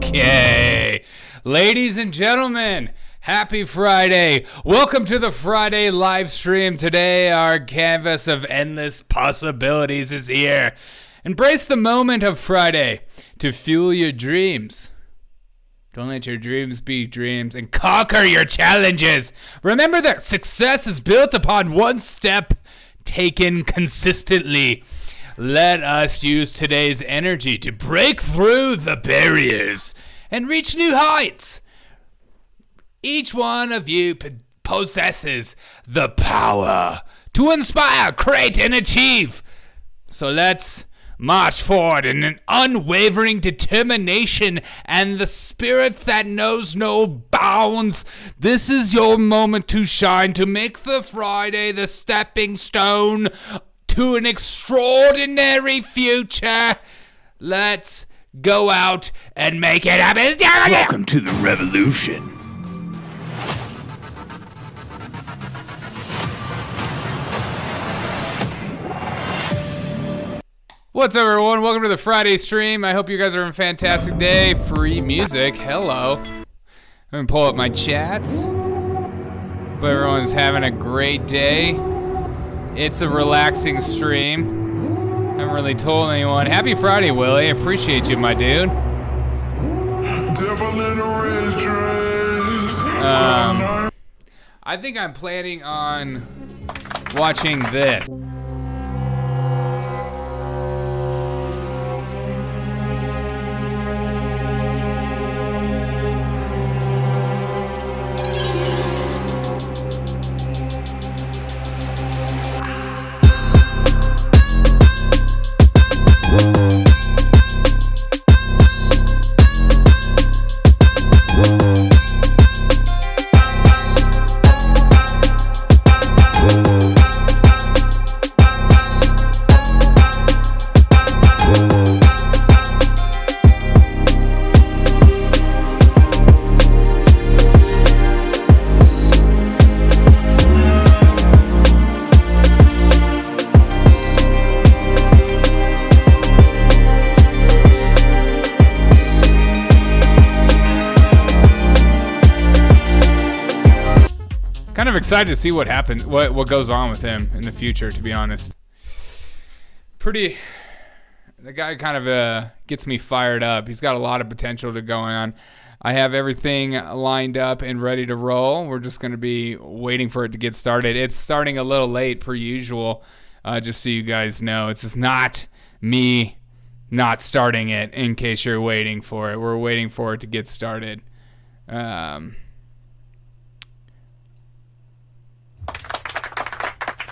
Okay. Ladies and gentlemen, happy Friday. Welcome to the Friday live stream. Today, our canvas of endless possibilities is here. Embrace the moment of Friday to fuel your dreams. Don't let your dreams be dreams and conquer your challenges. Remember that success is built upon one step taken consistently. Let us use today's energy to break through the barriers and reach new heights. Each one of you possesses the power to inspire, create, and achieve. So let's march forward in an unwavering determination and the spirit that knows no bounds. This is your moment to shine, to make the Friday the stepping stone to an extraordinary future. Let's go out and make it happen. Welcome to the revolution. What's up, everyone? Welcome to the Friday stream. I hope you guys are having a fantastic day. Free music. Hello. I'm going to pull up my chats. Hope everyone's having a great day. It's a relaxing stream. Haven't really told anyone. Happy Friday, Willie. I appreciate you, my dude. I think I'm planning on watching this. Kind of excited to see what happens, what goes on with him in the future, to be honest. The guy kind of gets me fired up. He's got a lot of potential to go on. I have everything lined up and ready to roll. We're just going to be waiting for it to get started. It's starting a little late per usual, just so you guys know. It's just not me not starting it in case you're waiting for it. We're waiting for it to get started.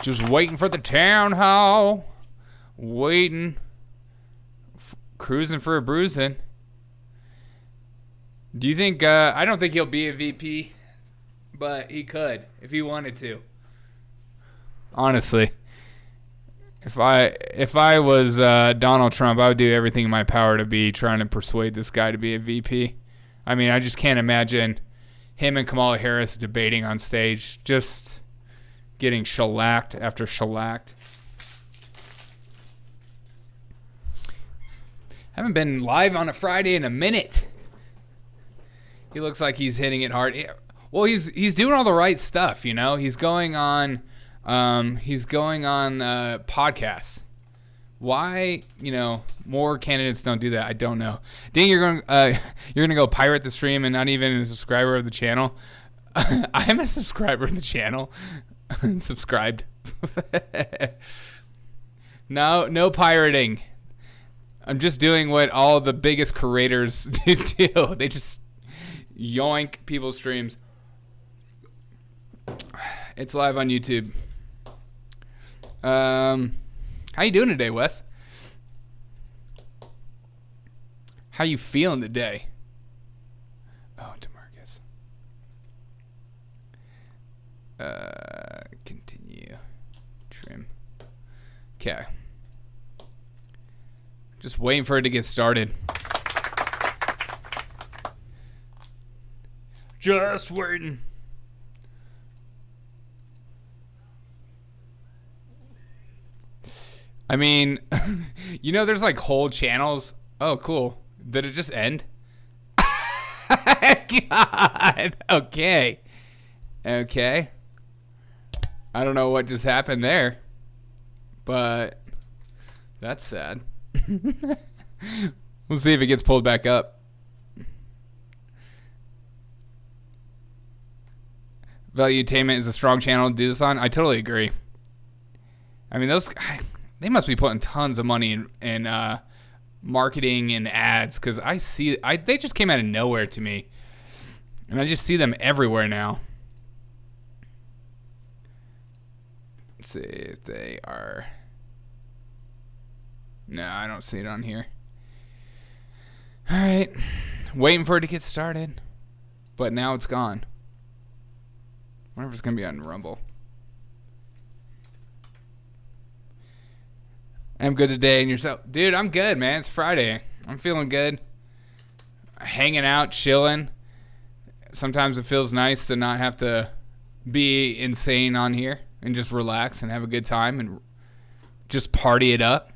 Just waiting for the town hall. Waiting. Cruising for a bruising. Do you think, I don't think he'll be a VP, but he could if he wanted to. Honestly. If I was Donald Trump, I would do everything in my power to be trying to persuade this guy to be a VP. I mean, I just can't imagine him and Kamala Harris debating on stage. Just getting shellacked after shellacked. Haven't been live on a Friday in a minute. He looks like he's hitting it hard. Well, he's doing all the right stuff, you know. He's going on podcasts. Why, more candidates don't do that? I don't know. Dang, you're gonna go pirate the stream and not even a subscriber of the channel. I'm a subscriber of the channel. Subscribed. No pirating. I'm just doing what all the biggest creators do. They just yoink people's streams. It's live on YouTube. How you doing today, Wes? How you feeling today? Oh, DeMarcus. Continue. Trim. Okay. Just waiting for it to get started. Just waiting. I mean, there's like whole channels. Oh, cool. Did it just end? God. Okay. I don't know what just happened there, but that's sad. We'll see if it gets pulled back up. Valuetainment is a strong channel to do this on. I totally agree. I mean, they must be putting tons of money in marketing and ads, because they just came out of nowhere to me, and I just see them everywhere now. Let's see if they are. No, I don't see it on here. All right, waiting for it to get started, but now it's gone. I wonder if it's gonna be on Rumble. I'm good today, and yourself? Dude, I'm good, man. It's Friday. I'm feeling good. Hanging out, chilling. Sometimes it feels nice to not have to be insane on here and just relax and have a good time and just party it up.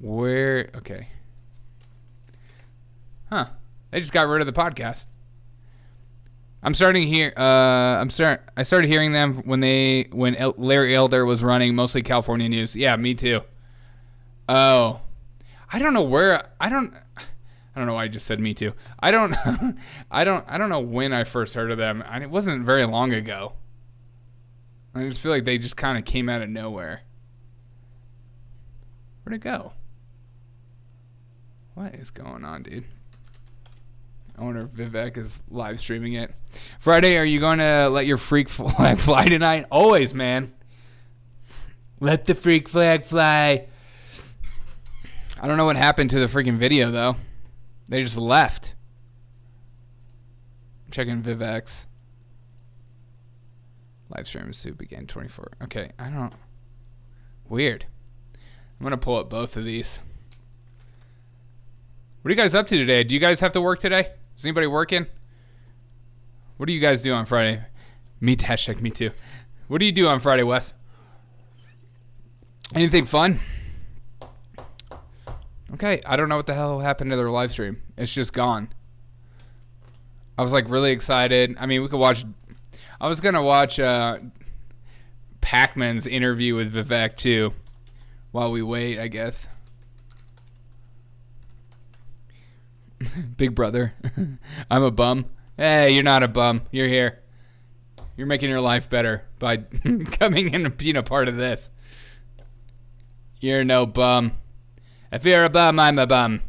Okay. Huh. They just got rid of the podcast. I started hearing them when Larry Elder was running mostly California news. Yeah, me too. Oh, I don't know where. I don't know why I just said me too. I don't know when I first heard of them. It wasn't very long ago. I just feel like they just kind of came out of nowhere. Where'd it go? What is going on, dude? I wonder if Vivek is live streaming it. Friday, are you going to let your freak flag fly tonight? Always, man. Let the freak flag fly. I don't know what happened to the freaking video, though. They just left. I'm checking Vivek's. Live stream soup again, 24. Okay, I don't. Weird. I'm going to pull up both of these. What are you guys up to today? Do you guys have to work today? Is anybody working? What do you guys do on Friday? Hashtag me too. What do you do on Friday, Wes? Anything fun? Okay, I don't know what the hell happened to their live stream. It's just gone. I was like really excited. I mean, we could watch. I was gonna watch Pac-Man's interview with Vivek too, while we wait, I guess. Big brother. I'm a bum. Hey, you're not a bum. You're here. You're making your life better by coming in and being a part of this. You're no bum. If you're a bum, I'm a bum.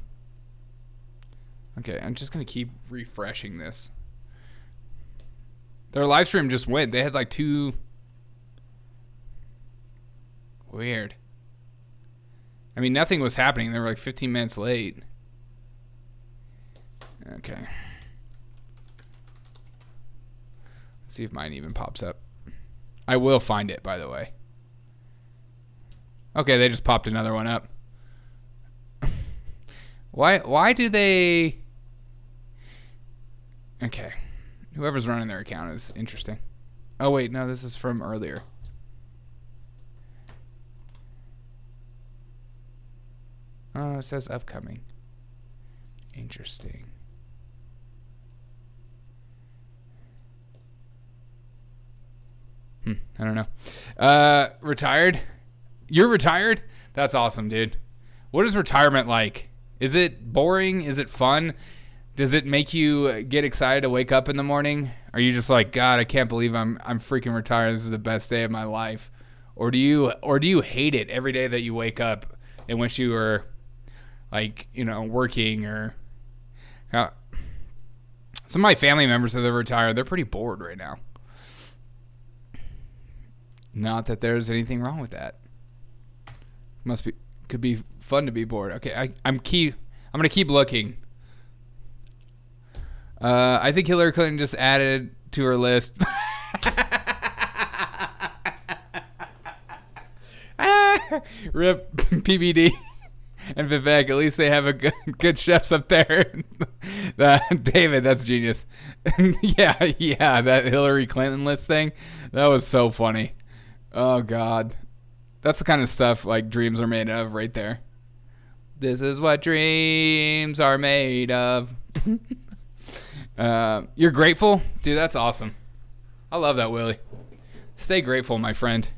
Okay, I'm just going to keep refreshing this. Their live stream just went. They had like 2... Weird. I mean, nothing was happening. They were like 15 minutes late. Okay. Let's see if mine even pops up. I will find it, by the way. Okay, they just popped another one up. Why do they... Okay. Whoever's running their account is interesting. Oh, wait, no, this is from earlier. Oh, it says upcoming. Interesting. I don't know. Retired? You're retired? That's awesome, dude. What is retirement like? Is it boring? Is it fun? Does it make you get excited to wake up in the morning? Are you just like, God, I can't believe I'm freaking retired. This is the best day of my life. Or do you hate it every day that you wake up and wish you were like, working or some of my family members that are retired, they're pretty bored right now. Not that there's anything wrong with that. Could be fun to be bored. Okay, I'm gonna keep looking. I think Hillary Clinton just added to her list. Rip PBD and Vivek. At least they have a good chefs up there. David, that's genius. yeah, that Hillary Clinton list thing. That was so funny. Oh, God. That's the kind of stuff like dreams are made of right there. This is what dreams are made of. You're grateful? Dude, that's awesome. I love that, Willie. Stay grateful, my friend.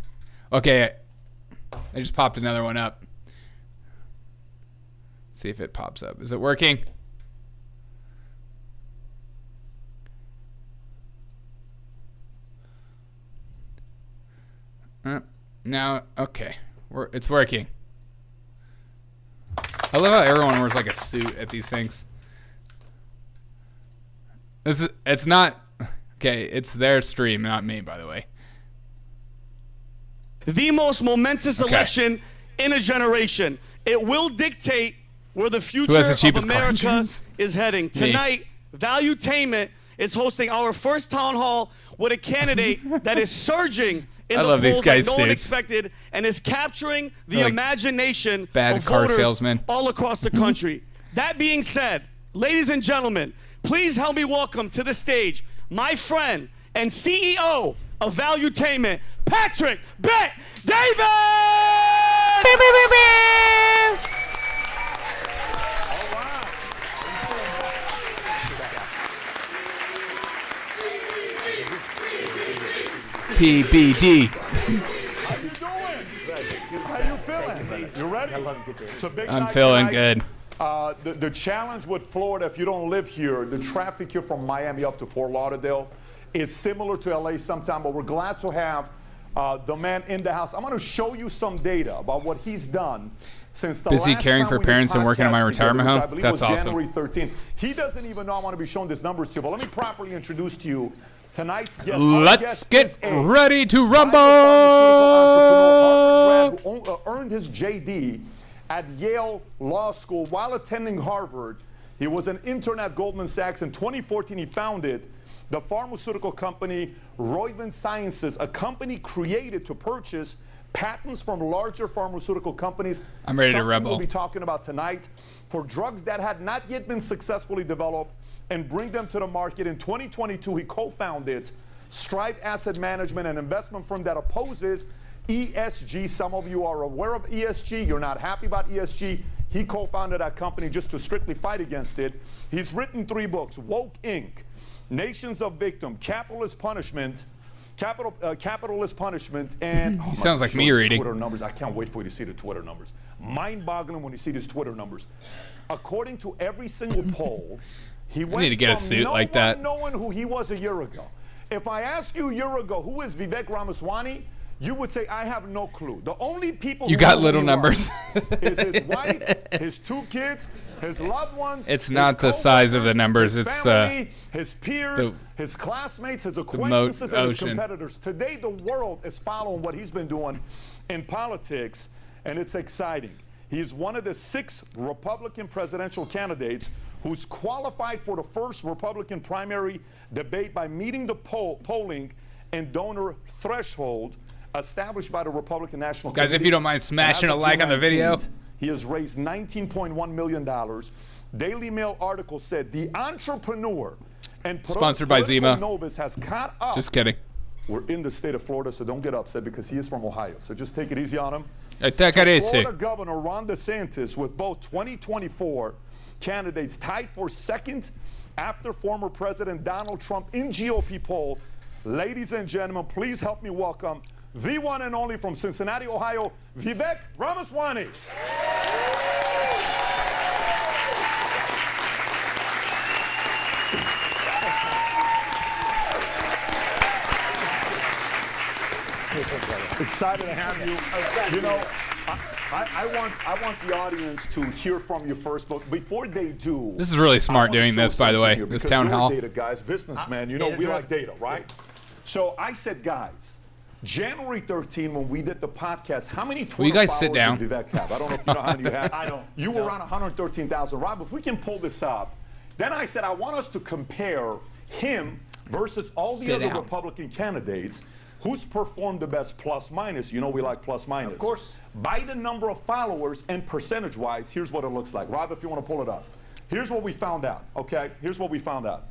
Okay, I just popped another one up. See if it pops up. Is it working? Now, okay. It's working. I love how everyone wears like a suit at these things. It's not... Okay, it's their stream, not me, by the way. The most momentous election in a generation. It will dictate where the future of America is heading. Tonight, Valuetainment is hosting our first town hall with a candidate that is surging in the polls like no one expected and is capturing the imagination of voters all across the country. That being said, ladies and gentlemen, please help me welcome to the stage my friend and CEO of Valuetainment, Patrick Bet David! Beep, beep, beep, beep. PBD. How you doing? How you feeling? You ready? I'm feeling good. The challenge with Florida, if you don't live here, the traffic here from Miami up to Fort Lauderdale is similar to LA sometime, but we're glad to have the man in the house. I'm going to show you some data about what he's done since the busy last caring time for we did parents and working in my podcast retirement together, home. which I That's believe was awesome. January 13th. He doesn't even know I'm going to be showing these numbers to you, but let me properly introduce to you tonight's guest. Let's get ready to rumble! Who earned his JD at Yale Law School while attending Harvard. He was an intern at Goldman Sachs. In 2014, he founded the pharmaceutical company Roivant Sciences, a company created to purchase patents from larger pharmaceutical companies. I'm ready to rebel. We'll be talking about tonight for drugs that had not yet been successfully developed and bring them to the market. In 2022, he co-founded Strive Asset Management, an investment firm that opposes ESG. Some of you are aware of ESG. You're not happy about ESG. He co-founded that company just to strictly fight against it. He's written 3 books: Woke Inc., Nations of Victim, Capitalist Punishment, and he sounds like me reading. Twitter numbers. I can't wait for you to see the Twitter numbers. Mind-boggling when you see these Twitter numbers. According to every single poll, he went need to get a suit like that. knowing who he was a year ago. If I ask you a year ago, who is Vivek Ramaswamy, you would say, I have no clue. The only people you who got little numbers. Is his wife, his 2 kids, his loved ones. It's not the size of the numbers. His it's family, his peers, his classmates, his acquaintances, and his competitors. Today, the world is following what he's been doing in politics, and it's exciting. He's one of the 6 Republican presidential candidates who's qualified for the first Republican primary debate by meeting the polling and donor threshold established by the Republican National Committee. Guys, if you don't mind smashing a like on the video. He has raised $19.1 million. Daily Mail article said the entrepreneur and sponsored by Zima novice has caught up. Just kidding. We're in the state of Florida, so don't get upset because he is from Ohio. So just take it easy on him. Take it easy. Florida Governor Ron DeSantis, with both 2024 candidates tied for second after former President Donald Trump in GOP poll. Ladies and gentlemen, please help me welcome the one and only from Cincinnati, Ohio, Vivek Ramaswamy. Excited to have you. You know, I want the audience to hear from you first, but before they do, this is really smart doing this, by the way. This town hall. Data guys, businessman. You know we like data, right? So I said, guys, January 13, when we did the podcast, how many Twitter Will you guys followers sit down? did Vivek have? I don't know if you know how many you have. I don't. You were around 113,000. Rob, if we can pull this up, then I said I want us to compare him versus all the other Republican candidates. Who's performed the best plus minus? You know we like plus minus. Of course. By the number of followers and percentage-wise, here's what it looks like. Rob, if you want to pull it up. Here's what we found out, okay? Here's what we found out.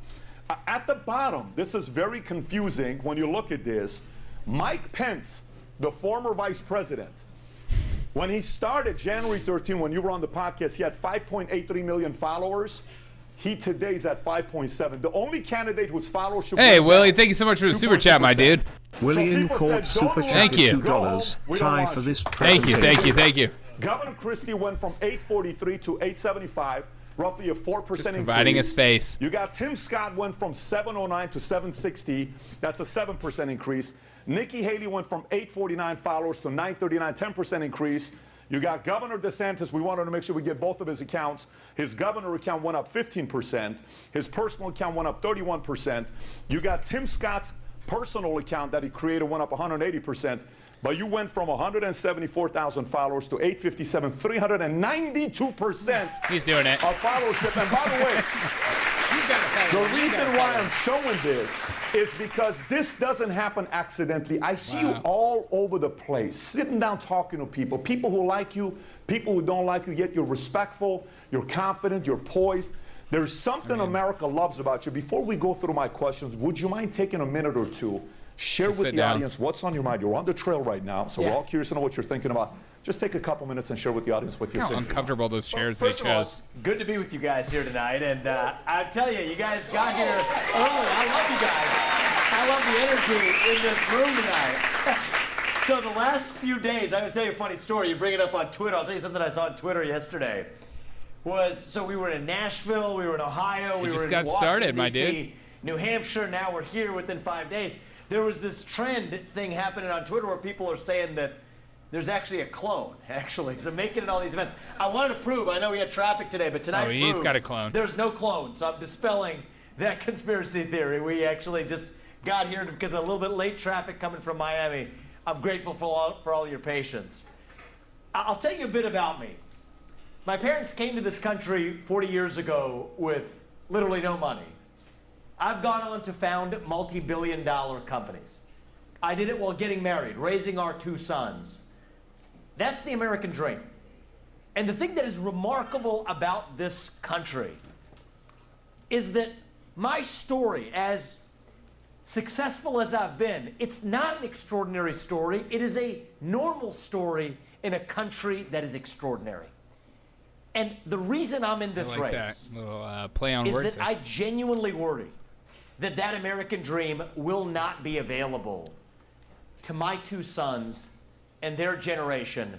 At the bottom, this is very confusing when you look at this. Mike Pence, the former vice president, when he started January 13, when you were on the podcast, he had 5.83 million followers. He today is at 5.7. The only candidate whose followership. Hey, Willie, thank you so much for the super chat, my dude. Willie in court super chat Thank you. $2. Tie for this presentation. Thank you. Governor Christie went from 843 to 875, roughly a 4% increase. Providing a space. You got Tim Scott went from 709 to 760. That's a 7% increase. Nikki Haley went from 849 followers to 939, 10% increase. You got Governor DeSantis. We wanted to make sure we get both of his accounts. His governor account went up 15%. His personal account went up 31%. You got Tim Scott's personal account that he created went up 180%. But you went from 174,000 followers to 857, 392%. He's doing it. Of followership. And by the way, the reason why I'm showing this is because this doesn't happen accidentally. I see you all over the place, sitting down talking to people who like you, people who don't like you, yet you're respectful, you're confident, you're poised. There's something America loves about you. Before we go through my questions, would you mind taking a minute or two, share with the audience what's on your mind? You're on the trail right now, so we're all curious to know what you're thinking about. Just take a couple minutes and share with the audience what you're thinking. How uncomfortable those chairs they First of all, chose. good to be with you guys here tonight. And I tell you, you guys got here early. I love you guys. I love the energy in this room tonight. So the last few days, I'm going to tell you a funny story. You bring it up on Twitter. I'll tell you something I saw on Twitter yesterday. So we were in Nashville, we were in Ohio, we were in Washington, D.C., New Hampshire. Now we're here within 5 days. There was this trend thing happening on Twitter where people are saying that there's actually a clone, so making it all these events. I wanted to prove, I know we had traffic today, but tonight he's got a clone. There's no clone, so I'm dispelling that conspiracy theory. We actually just got here because of a little bit late traffic coming from Miami. I'm grateful for all your patience. I'll tell you a bit about me. My parents came to this country 40 years ago with literally no money. I've gone on to found multi-billion-dollar companies. I did it while getting married, raising our 2 sons. That's the American dream. And the thing that is remarkable about this country is that my story, as successful as I've been, it's not an extraordinary story. It is a normal story in a country that is extraordinary. And the reason I'm in this race that little play on is words that I genuinely worry that that American dream will not be available to my 2 sons and their generation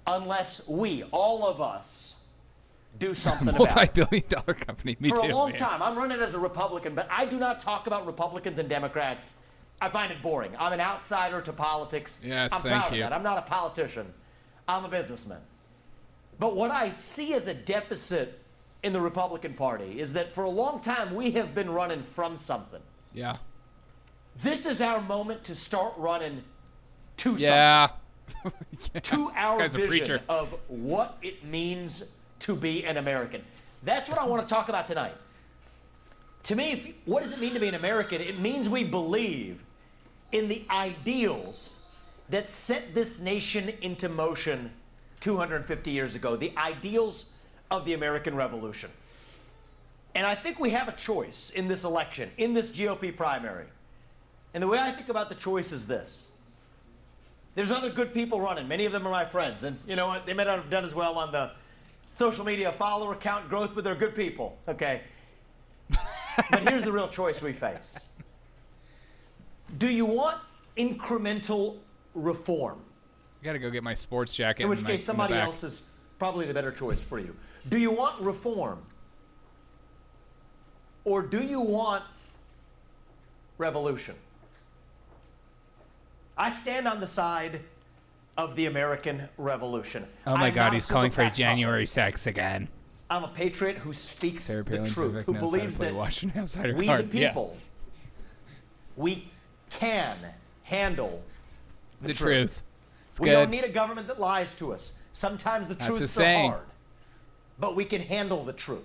unless we, all of us, do something about it. Multi-billion-dollar company. Me For too, a long man. time, I'm running as a Republican, but I do not talk about Republicans and Democrats. I find it boring. I'm an outsider to politics. Yes, I'm thank proud you. of that. I'm not a politician. I'm a businessman. But what I see as a deficit in the Republican Party is that for a long time we have been running from something. Yeah. This is our moment to start running to something. Yeah. To our guy's a vision preacher. of what it means to be an American. That's what I want to talk about tonight. To me, what does it mean to be an American? It means we believe in the ideals that set this nation into motion 250 years ago, the ideals of the American Revolution. And I think we have a choice in this election, in this GOP primary. And the way I think about the choice is this. There's other good people running. Many of them are my friends. And you know what? They may not have done as well on the social media follower count growth, but they're good people, okay? But here's the real choice we face. Do you want incremental reform? I gotta go get my sports jacket. In which case, somebody else is probably the better choice for you. Do you want reform? Or do you want revolution? I stand on the side of the American Revolution. Oh my God, he's calling for January 6th again. I'm a patriot who speaks the truth, who believes that we the people, we can handle the truth. We don't need a government that lies to us. Sometimes the truths are hard, but we can handle the truth.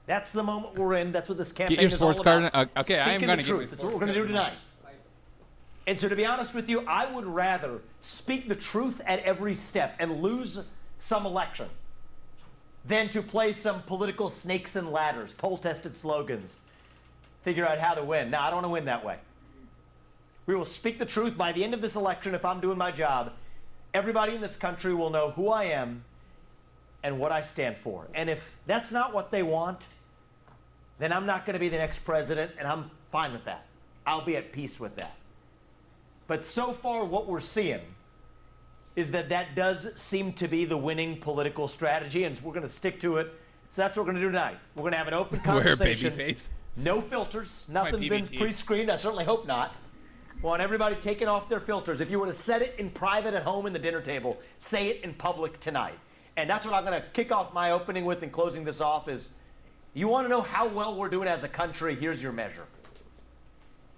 That's the moment we're in. That's what this campaign is all about. Okay, I am going to get my That's what we're going to do tonight. And so to be honest with you, I would rather speak the truth at every step and lose some election than to play some political snakes and ladders, poll-tested slogans, figure out how to win. No, I don't want to win that way. We will speak the truth. By the end of this election, if I'm doing my job, everybody in this country will know who I am and what I stand for. And if that's not what they want, then I'm not going to be the next president, and I'm fine with that. I'll be at peace with that. But so far, what we're seeing is that does seem to be the winning political strategy, and we're going to stick to it. So that's what we're going to do tonight. We're going to have an open conversation. Wear a baby face. No filters. Nothing's been pre-screened. I certainly hope not. I want everybody taking off their filters. If you were to set it in private at home in the dinner table, say it in public tonight. And that's what I'm going to kick off my opening with and closing this off is, you want to know how well we're doing as a country? Here's your measure.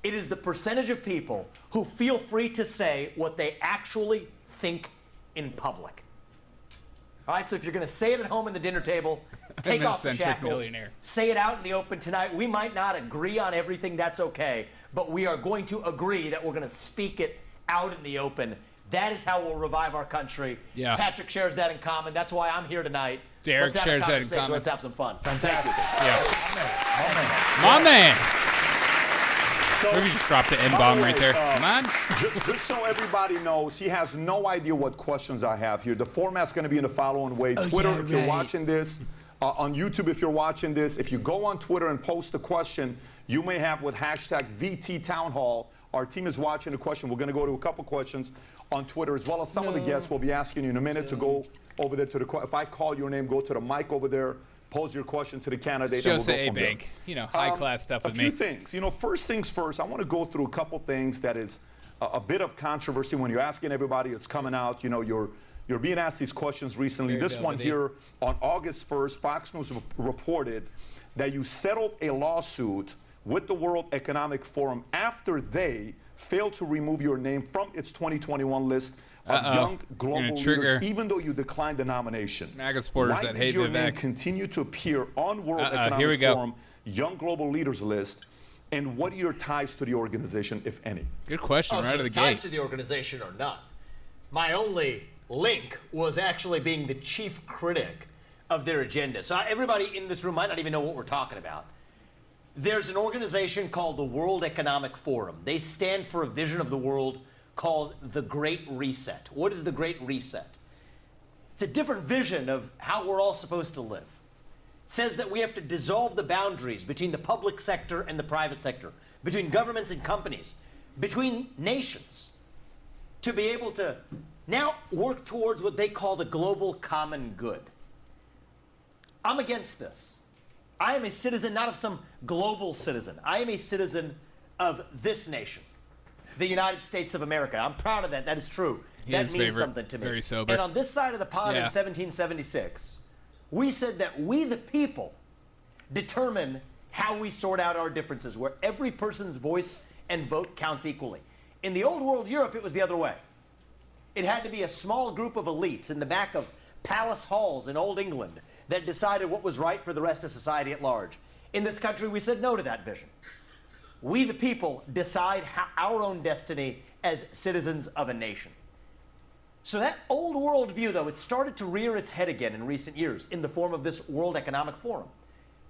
It is the percentage of people who feel free to say what they actually think in public. All right, so if you're going to say it at home in the dinner table, take off the shackles, say it out in the open tonight. We might not agree on everything, that's okay, but we are going to agree that we're going to speak it out in the open. That is how we'll revive our country. Yeah. Patrick shares that in common. That's why I'm here tonight. Derek shares that in common. Let's have some fun. Fantastic. Yeah. My man. So, maybe just drop the N-bomb right there. Come on. Just so everybody knows, he has no idea what questions I have here. The format's going to be in the following way. Twitter, if you're watching this, on YouTube, if you're watching this, if you go on Twitter and post a question, you may have with hashtag #VTTownhall. Our team is watching the question. We're going to go to a couple questions on Twitter, as well as some of the guests will be asking you in a minute to go over there to the. If I call your name, go to the mic over there, pose your question to the candidate. Just and we'll go from there. You know, high-class stuff with me. A few things. You know, first things first, I want to go through a couple things that is a bit of controversy when you're asking everybody. It's coming out. You know, you're being asked these questions recently. This one here, on August 1st, Fox News reported that you settled a lawsuit with the World Economic Forum after they failed to remove your name from its 2021 list of young global leaders, even though you declined the nomination. MAGA supporters that hate Vivek. Why did your name continue to appear on World Economic Forum Young Global Leaders list? And what are your ties to the organization, if any? Good question, right out of the gate. Ties to the organization or not. My only link was actually being the chief critic of their agenda. So everybody in this room might not even know what we're talking about. There's an organization called the World Economic Forum. They stand for a vision of the world called the Great Reset. What is the Great Reset? It's a different vision of how we're all supposed to live. It says that we have to dissolve the boundaries between the public sector and the private sector, between governments and companies, between nations, to be able to now work towards what they call the global common good. I'm against this. I am a citizen, not of some global citizen. I am a citizen of this nation, the United States of America. I'm proud of that. That is true. That means something to me. Very sober. And on this side of the pond in 1776, we said that we, the people, determine how we sort out our differences, where every person's voice and vote counts equally. In the old world Europe, it was the other way. It had to be a small group of elites in the back of palace halls in old England that decided what was right for the rest of society at large. In this country, we said no to that vision. We, the people, decide our own destiny as citizens of a nation. So that old world view, though, it started to rear its head again in recent years in the form of this World Economic Forum.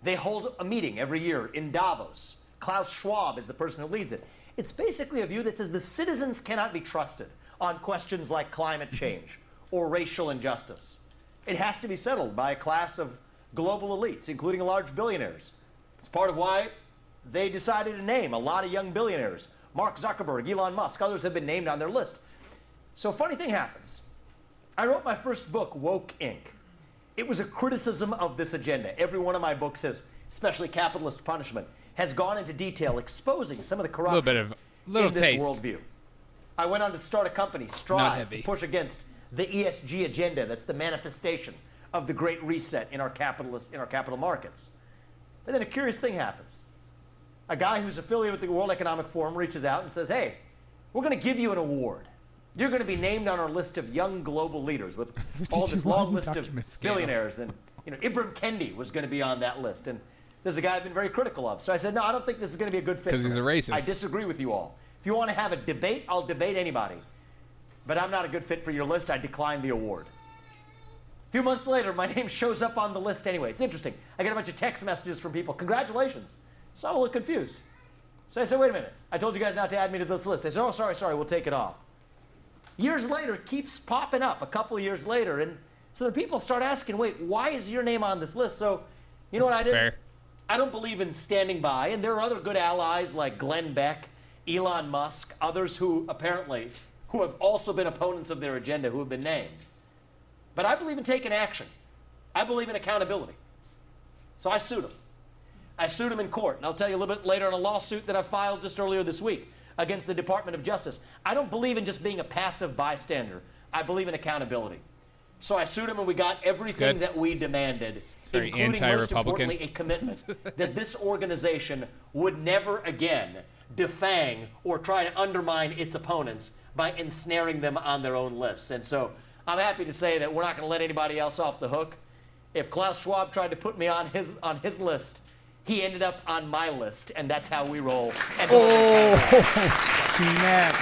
They hold a meeting every year in Davos. Klaus Schwab is the person who leads it. It's basically a view that says the citizens cannot be trusted on questions like climate change or racial injustice. It has to be settled by a class of global elites, including large billionaires. It's part of why they decided to name a lot of young billionaires. Mark Zuckerberg, Elon Musk, others have been named on their list. So a funny thing happens. I wrote my first book, Woke Inc. It was a criticism of this agenda. Every one of my books has, especially Capitalist Punishment, has gone into detail exposing some of the corruption in this worldview. I went on to start a company, Strive, to push against the ESG agenda. That's the manifestation of the Great Reset in our capital markets. And then a curious thing happens. A guy who's affiliated with the World Economic Forum reaches out and says, hey, we're going to give you an award. You're going to be named on our list of young global leaders with all this long list of billionaires. And Ibram Kendi was going to be on that list. And this is a guy I've been very critical of. So I said, no, I don't think this is going to be a good fit. Because he's a racist. I disagree with you all. If you want to have a debate, I'll debate anybody. But I'm not a good fit for your list. I declined the award. A few months later, my name shows up on the list anyway. It's interesting. I get a bunch of text messages from people. Congratulations. So I'm a little confused. So I said, wait a minute. I told you guys not to add me to this list. They said, oh, sorry, we'll take it off. Years later, it keeps popping up, a couple of years later, and So the people start asking, wait, why is your name on this list? So, you know what I did? Fair. I don't believe in standing by, and there are other good allies like Glenn Beck, Elon Musk, others who have also been opponents of their agenda who have been named. But I believe in taking action. I believe in accountability. So I sued him. I sued him in court, and I'll tell you a little bit later on a lawsuit that I filed just earlier this week against the Department of Justice. I don't believe in just being a passive bystander. I believe in accountability. So I sued him, and we got everything that we demanded, including, most importantly, a commitment that this organization would never again defang or try to undermine its opponents by ensnaring them on their own lists. And so I'm happy to say that we're not going to let anybody else off the hook. If Klaus Schwab tried to put me on his list, he ended up on my list, and that's how we roll. And snap.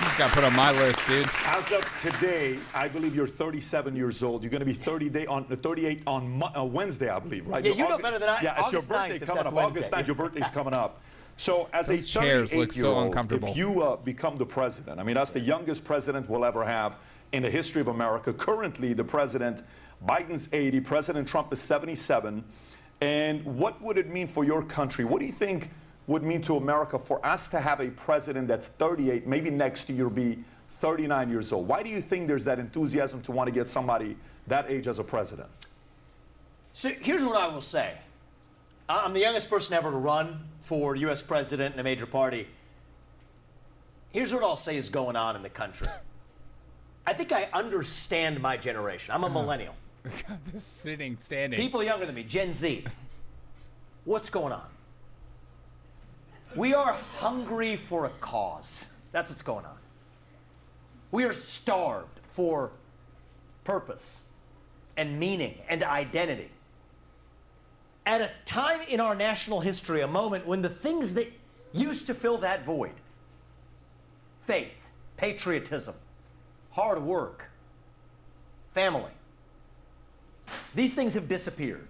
He's got put on my list, dude. As of today, I believe you're 37 years old. You're going to be 38 on Wednesday, I believe, right? Yeah, you know better than I. Yeah, it's your birthday coming up. August 9th, your birthday's coming up. So as a 38-year-old, if you become the president, I mean, that's the youngest president we'll ever have in the history of America. Currently, the president, Biden's 80, President Trump is 77. And what would it mean for your country? What do you think would mean to America for us to have a president that's 38, maybe next year be 39 years old? Why do you think there's that enthusiasm to want to get somebody that age as a president? So here's what I will say. I'm the youngest person ever to run for U.S. president in a major party. Here's what I'll say is going on in the country. I think I understand my generation. I'm a millennial. This standing. People younger than me, Gen Z. What's going on? We are hungry for a cause. That's what's going on. We are starved for purpose and meaning and identity. At a time in our national history, a moment when the things that used to fill that void, faith, patriotism, hard work, family, these things have disappeared.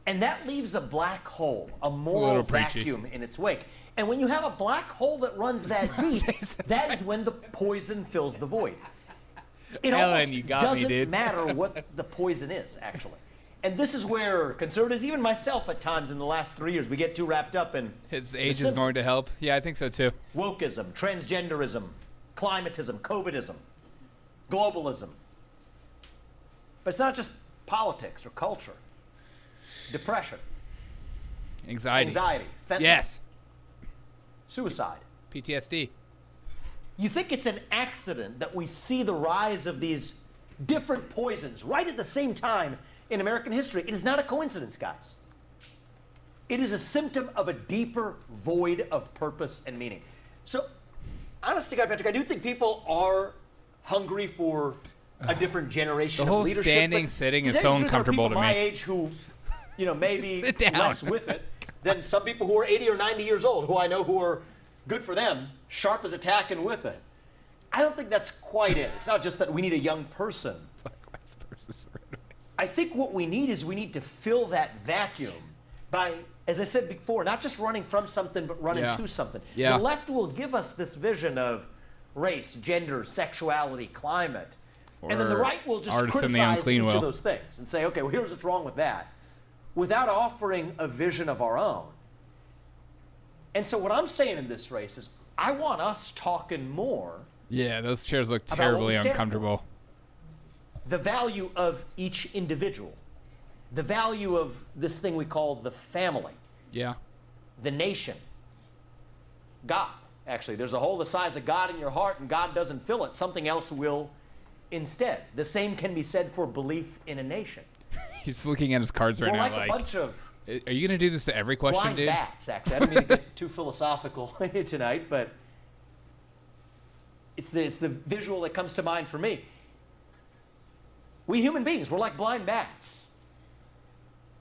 And that leaves a black hole, a moral vacuum in its wake. And when you have a black hole that runs that deep, that is when the poison fills the void. It almost doesn't matter what the poison is, actually. And this is where conservatives, even myself at times in the last 3 years, we get too wrapped up in his age is going to help. Yeah, I think so too. Wokeism, transgenderism, climatism, COVIDism, globalism. But it's not just politics or culture. Depression. Anxiety. Fentanyl. Yes. Suicide. PTSD. You think it's an accident that we see the rise of these different poisons right at the same time in American history? It is not a coincidence, guys. It is a symptom of a deeper void of purpose and meaning. So, honest to God, Patrick, I do think people are hungry for a different generation of leadership. The whole standing, sitting is so uncomfortable to me. My age who, maybe less with it than some people who are 80 or 90 years old, who I know who are good for them, sharp as a tack and with it. I don't think that's quite it. It's not just that we need a young person. I think what we need is we need to fill that vacuum by, as I said before, not just running from something, but running to something. Yeah. The left will give us this vision of race, gender, sexuality, climate. And then the right will just criticize each of those things and say, okay, well, here's what's wrong with that, without offering a vision of our own. And so what I'm saying in this race is I want us talking more. Yeah, those chairs look terribly uncomfortable. The value of each individual. The value of this thing we call the family. Yeah. The nation. God. Actually, there's a hole the size of God in your heart, and God doesn't fill it. Something else will instead. The same can be said for belief in a nation. He's looking at his cards right now like a bunch of are you going to do this to every question, blind dude? bats, actually. I didn't mean to get too philosophical tonight, but it's the visual that comes to mind for me. We human beings, we're like blind bats.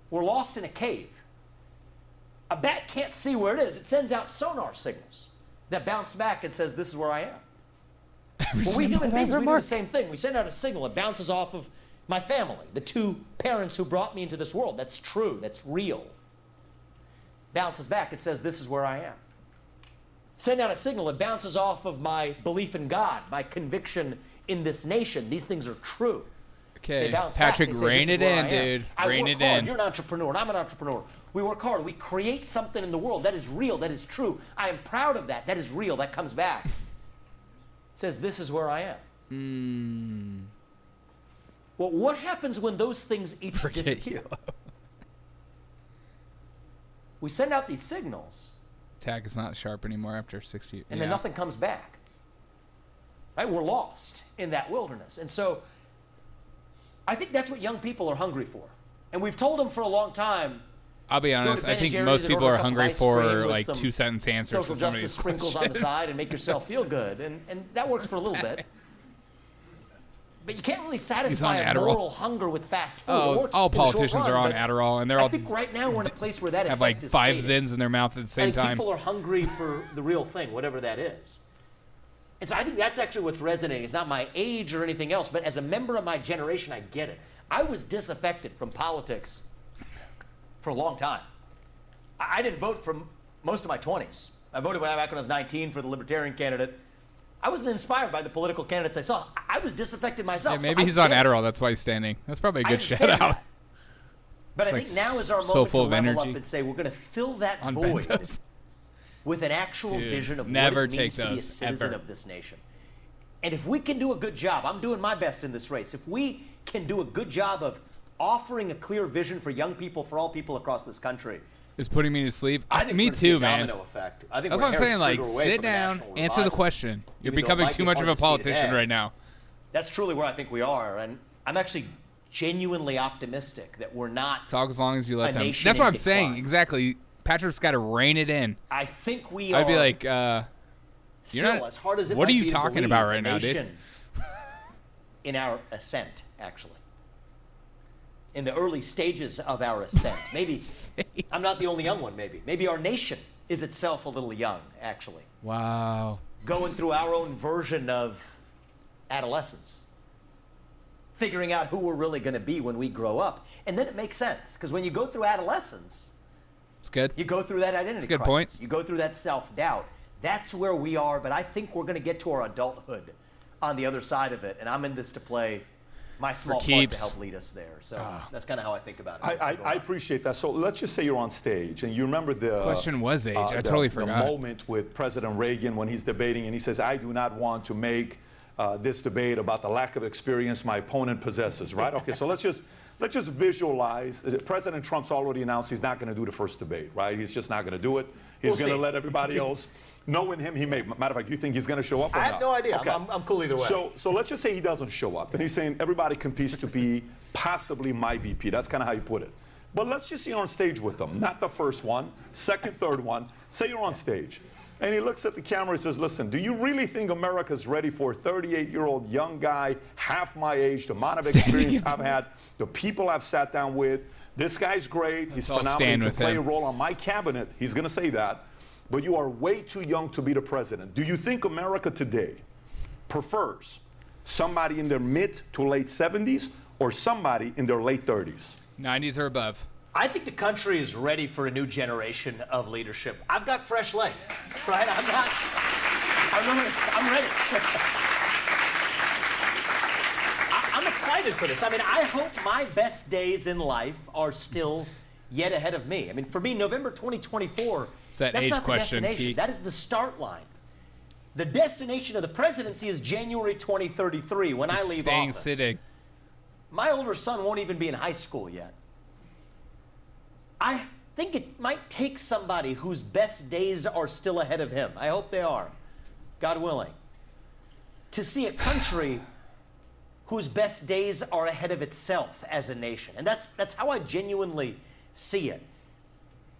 We're lost in a cave. A bat can't see where it is. It sends out sonar signals that bounce back and says, this is where I am. Well, we human beings, we do the same thing. We send out a signal. It bounces off of my family, the two parents who brought me into this world. That's true. That's real. Bounces back. It says, this is where I am. Send out a signal. It bounces off of my belief in God, my conviction in this nation. These things are true. Okay, bounce Patrick, back. They say, rein "This is it where in, I am. dude. I Rein work it hard. in. You're an entrepreneur, and I'm an entrepreneur. We work hard. We create something in the world that is real, that is true. I am proud of that. That is real. That comes back. It says, this is where I am. Well, what happens when those things each disappear? We send out these signals. Tag is not sharp anymore after 60. And then nothing comes back. Right? We're lost in that wilderness. And so I think that's what young people are hungry for. And we've told them for a long time. I'll be honest. I think most people are hungry for like 2-sentence answers. Social justice sprinkles on the side and make yourself feel good. And that works for a little bit. But you can't really satisfy a moral hunger with fast food. All politicians are on Adderall, and they're all. I think right now we're in a place where that have like 5 Zins in their mouth at the same time. People are hungry for the real thing, whatever that is. And so I think that's actually what's resonating. It's not my age or anything else, but as a member of my generation, I get it. I was disaffected from politics for a long time. I didn't vote for most of my 20s. I voted back when I was 19 for the Libertarian candidate. I wasn't inspired by the political candidates I saw. I was disaffected myself. Yeah, maybe he's on Adderall. That's why he's standing. That's probably a good shout out. But I think now is our moment to level up and say we're going to fill that void with an actual vision of what it means to be a citizen of this nation. And if we can do a good job, I'm doing my best in this race. If we can do a good job of offering a clear vision for young people, for all people across this country, is putting me to sleep. I think me too, man. Effect. I think that's what I'm saying. Like, sit down, answer the question. You're becoming too much of a politician right now. That's truly where I think we are, and I'm actually genuinely optimistic that we're not. Talk as long as you let them. That's what I'm saying. Exactly. Patrick's got to rein it in. I think we are. I'd be like, still, you're not, as hard as it what might are be you to talking believe, about right now, dude? In our ascent, actually. In the early stages of our ascent. Maybe I'm not the only young one, maybe. Maybe our nation is itself a little young, actually. Wow. Going through our own version of adolescence. Figuring out who we're really going to be when we grow up. And then it makes sense. Because when you go through adolescence, it's good. You go through that identity crisis. Good point. You go through that self-doubt. That's where we are, but I think we're going to get to our adulthood on the other side of it. And I'm in this to play my small part to help lead us there. So that's kind of how I think about it. I appreciate that. So let's just say you're on stage and you remember the question was age. I totally forgot. The moment with President Reagan when he's debating and he says, I do not want to make this debate about the lack of experience my opponent possesses, right? Okay, so let's just visualize. President Trump's already announced he's not going to do the first debate, right? He's just not going to do it. He's going to let everybody else. Knowing him, he may. Matter of fact, you think he's going to show up or not? I have no idea. Okay. I'm cool either way. So let's just say he doesn't show up. And he's saying everybody competes to be possibly my VP. That's kind of how you put it. But let's just say you're on stage with them. Not the first one, second, third one. Say you're on stage. And he looks at the camera and says, listen, do you really think America's ready for a 38-year-old young guy, half my age, the amount of experience I've had, the people I've sat down with? This guy's great. He's phenomenal. He can play a role on my cabinet. He's going to say that. But you are way too young to be the president. Do you think America today prefers somebody in their mid to late 70s or somebody in their late 30s? 90s or above. I think the country is ready for a new generation of leadership. I've got fresh legs, right? I'm ready. I'm excited for this. I mean, I hope my best days in life are still yet ahead of me. I mean, for me, November 2024, that's age not question, the destination. That is the start line. The destination of the presidency is January 2033 when I leave office. Sitting. My older son won't even be in high school yet. I think it might take somebody whose best days are still ahead of him. I hope they are, God willing, to see a country whose best days are ahead of itself as a nation. And that's how I genuinely see it.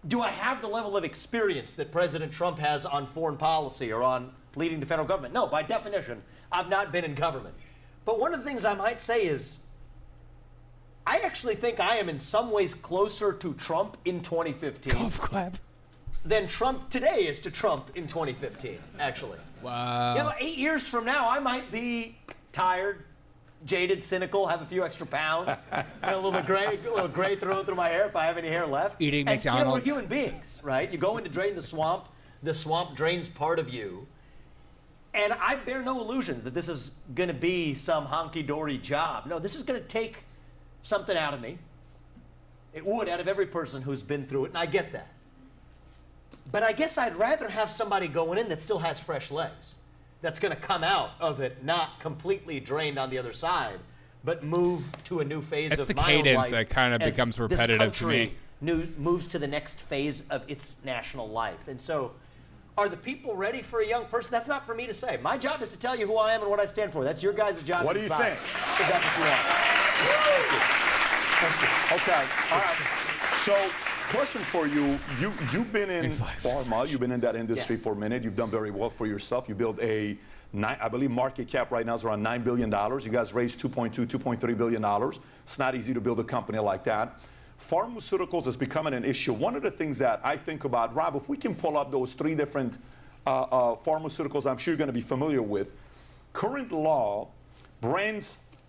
Do I have the level of experience that President Trump has on foreign policy or on leading the federal government? No, by definition, I've not been in government. But one of the things I might say is, I actually think I am in some ways closer to Trump in 2015 golf clap. than Trump today is to Trump in 2015, actually. Wow. You know, 8 years from now, I might be tired, jaded, cynical, have a few extra pounds, and a little gray thrown through my hair if I have any hair left. Eating McDonald's. You know, we're human beings, right? You go in to drain the swamp drains part of you. And I bear no illusions that this is going to be some honky-dory job. No, this is going to take something out of me. It would out of every person who's been through it, and I get that. But I guess I'd rather have somebody going in that still has fresh legs, that's going to come out of it not completely drained on the other side, but move to a new phase of my own life. It's the cadence that kind of becomes repetitive to me. Moves to the next phase of its national life. And so, are the people ready for a young person? That's not for me to say. My job is to tell you who I am and what I stand for. That's your guys' job to decide. What do you think? If that's what you want. Thank you. Okay. All right. So, question for you. You've been in pharma. You've been in that industry for a minute. You've done very well for yourself. You built I believe market cap right now is around $9 billion. You guys raised $2.3 billion. It's not easy to build a company like that. Pharmaceuticals is becoming an issue. One of the things that I think about, Rob, if we can pull up those 3 different pharmaceuticals I'm sure you're going to be familiar with. Current law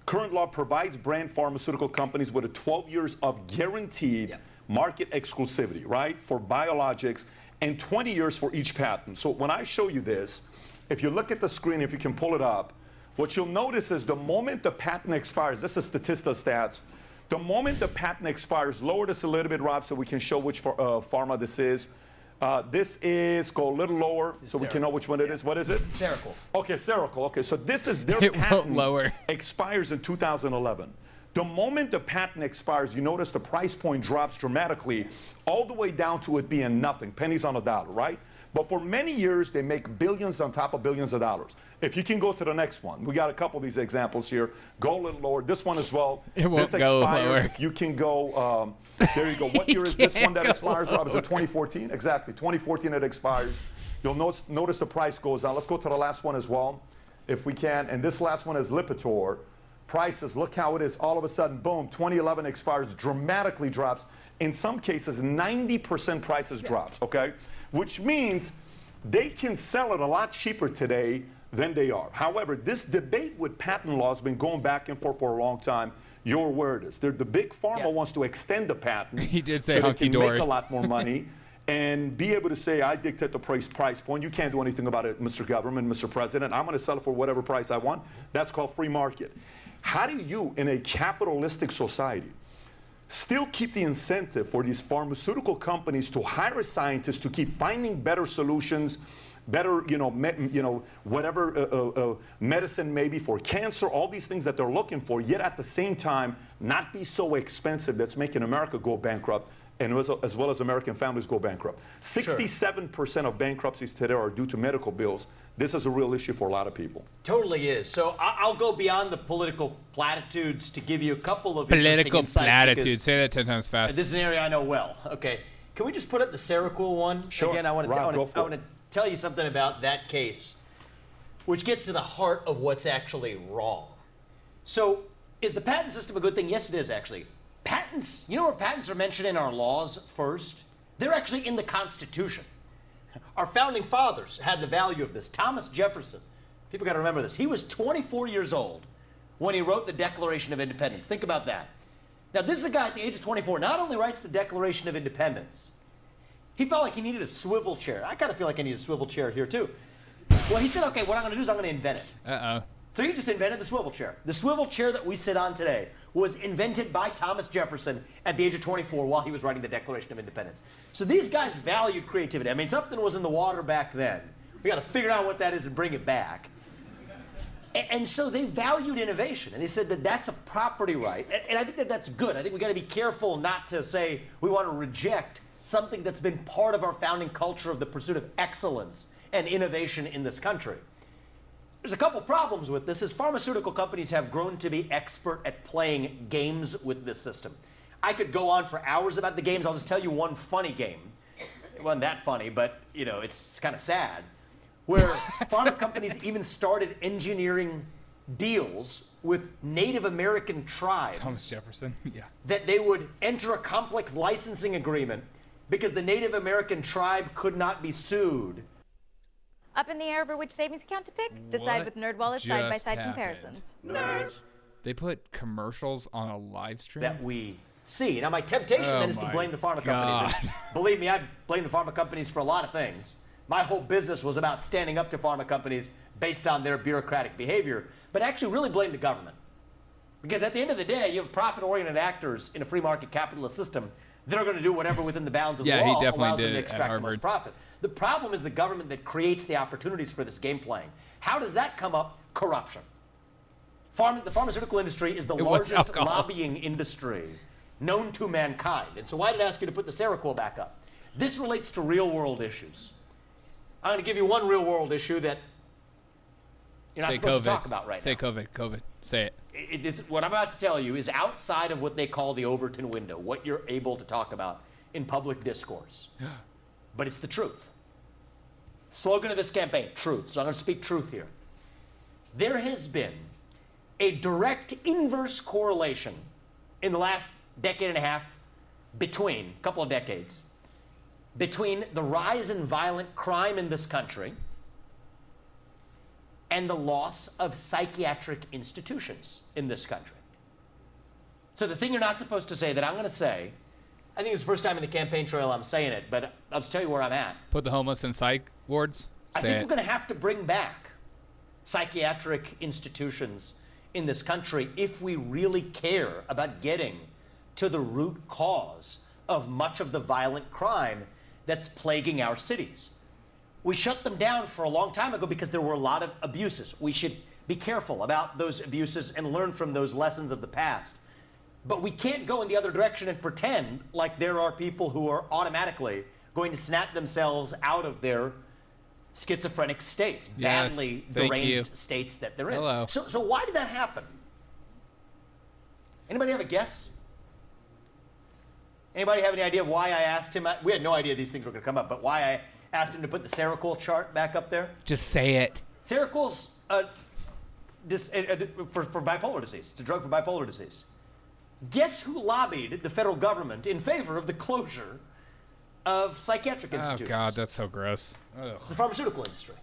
provides brand pharmaceutical companies with 12 years of guaranteed market exclusivity, right, for biologics, and 20 years for each patent. So when I show you this, if you look at the screen, if you can pull it up, what you'll notice is the moment the patent expires, this is Statista stats, the moment the patent expires, lower this a little bit, Rob, so we can show which pharma this is. This is, go a little lower so we can know which one it is. What is it? Seroquel. Okay, Seroquel. Okay, so this is their patent expires in 2011. The moment the patent expires, you notice the price point drops dramatically all the way down to it being nothing, pennies on a dollar, right? But for many years, they make billions on top of billions of dollars. If you can go to the next one. We got a couple of these examples here. Go a little lower. This one as well. It won't go lower. If you can go, there you go. What year is this one that expires, Rob? Is it 2014? Exactly. 2014 it expires. You'll notice the price goes down. Let's go to the last one as well, if we can. And this last one is Lipitor. Prices, look how it is. All of a sudden, boom, 2011 expires, dramatically drops. In some cases, 90% prices drops, okay? Which means they can sell it a lot cheaper today than they are. However, this debate with patent law has been going back and forth for a long time. You're aware of this. The big pharma wants to extend the patent. He did say so hunky they can dory. make a lot more money and be able to say, I dictate the price point. You can't do anything about it, Mr. Government, Mr. President. I'm going to sell it for whatever price I want. That's called free market. How do you, in a capitalistic society, still keep the incentive for these pharmaceutical companies to hire scientists to keep finding better solutions, better, whatever medicine maybe for cancer, all these things that they're looking for, yet at the same time not be so expensive that's making America go bankrupt, and as well as American families go bankrupt. 67% of bankruptcies today are due to medical bills. This is a real issue for a lot of people. Totally is. So I'll go beyond the political platitudes to give you a couple of interesting insights. Political platitudes. Say that 10 times fast. This is an area I know well. Okay. Can we just put up the Seroquel one? Sure. Again, I want to tell you something about that case, which gets to the heart of what's actually wrong. So is the patent system a good thing? Yes, it is, actually. Patents, you know where patents are mentioned in our laws first? They're actually in the Constitution. Our founding fathers had the value of this. Thomas Jefferson, people got to remember this. He was 24 years old when he wrote the Declaration of Independence. Think about that. Now, this is a guy at the age of 24, not only writes the Declaration of Independence, he felt like he needed a swivel chair. I kind of feel like I need a swivel chair here, too. Well, he said, okay, what I'm going to do is I'm going to invent it. Uh-oh. So he just invented the swivel chair. The swivel chair that we sit on today was invented by Thomas Jefferson at the age of 24 while he was writing the Declaration of Independence. So these guys valued creativity. I mean, something was in the water back then. We got to figure out what that is and bring it back. And so they valued innovation, and they said that that's a property right. And I think that that's good. I think we got to be careful not to say we want to reject something that's been part of our founding culture of the pursuit of excellence and innovation in this country. There's a couple problems with this, is pharmaceutical companies have grown to be expert at playing games with this system. I could go on for hours about the games. I'll just tell you one funny game. It wasn't that funny, but it's kind of sad, where pharma companies even started engineering deals with Native American tribes. Thomas Jefferson, yeah. That they would enter a complex licensing agreement because the Native American tribe could not be sued. Up in the air over which savings account to pick? Decide with NerdWallet's side-by-side comparisons. Nerds. They put commercials on a live stream? That we see. Now, my temptation then is to blame the pharma companies. And believe me, I blame the pharma companies for a lot of things. My whole business was about standing up to pharma companies based on their bureaucratic behavior, but actually really blame the government. Because at the end of the day, you have profit-oriented actors in a free market capitalist system that are going to do whatever within the bounds of the law he definitely allows them did to at extract the most Harvard. profit. The problem is the government that creates the opportunities for this game playing. How does that come up? Corruption. The pharmaceutical industry is the largest lobbying industry known to mankind. And so why did I ask you to put the Seroquel back up? This relates to real-world issues. I'm going to give you one real-world issue that you're not supposed to talk about right now. Say COVID. Say it. What I'm about to tell you is outside of what they call the Overton window, what you're able to talk about in public discourse. But it's the truth. Slogan of this campaign, truth. So I'm going to speak truth here. There has been a direct inverse correlation in the last decade and a half between the rise in violent crime in this country and the loss of psychiatric institutions in this country. So the thing you're not supposed to say that I'm going to say, I think it's the first time in the campaign trail I'm saying it, but I'll just tell you where I'm at. Put the homeless in psych wards? I think we're going to have to bring back psychiatric institutions in this country if we really care about getting to the root cause of much of the violent crime that's plaguing our cities. We shut them down for a long time ago because there were a lot of abuses. We should be careful about those abuses and learn from those lessons of the past. But we can't go in the other direction and pretend like there are people who are automatically going to snap themselves out of their schizophrenic states, badly deranged states that they're in. Hello. So why did that happen? Anybody have a guess? Anybody have any idea why I asked him? We had no idea these things were going to come up, but why I asked him to put the Seroquel chart back up there? Just say it. Seroquel's for bipolar disease. It's a drug for bipolar disease. Guess who lobbied the federal government in favor of the closure of psychiatric institutions? Oh, God, that's so gross. The pharmaceutical industry.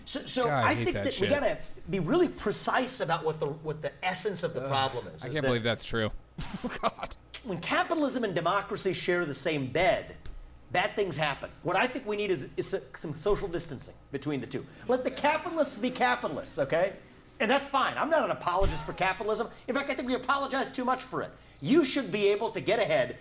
So God, I think that we got to be really precise about what the essence of the problem is. I can't believe that's true. God. When capitalism and democracy share the same bed, bad things happen. What I think we need is some social distancing between the two. Let the capitalists be capitalists, okay? And that's fine. I'm not an apologist for capitalism. In fact, I think we apologize too much for it. You should be able to get ahead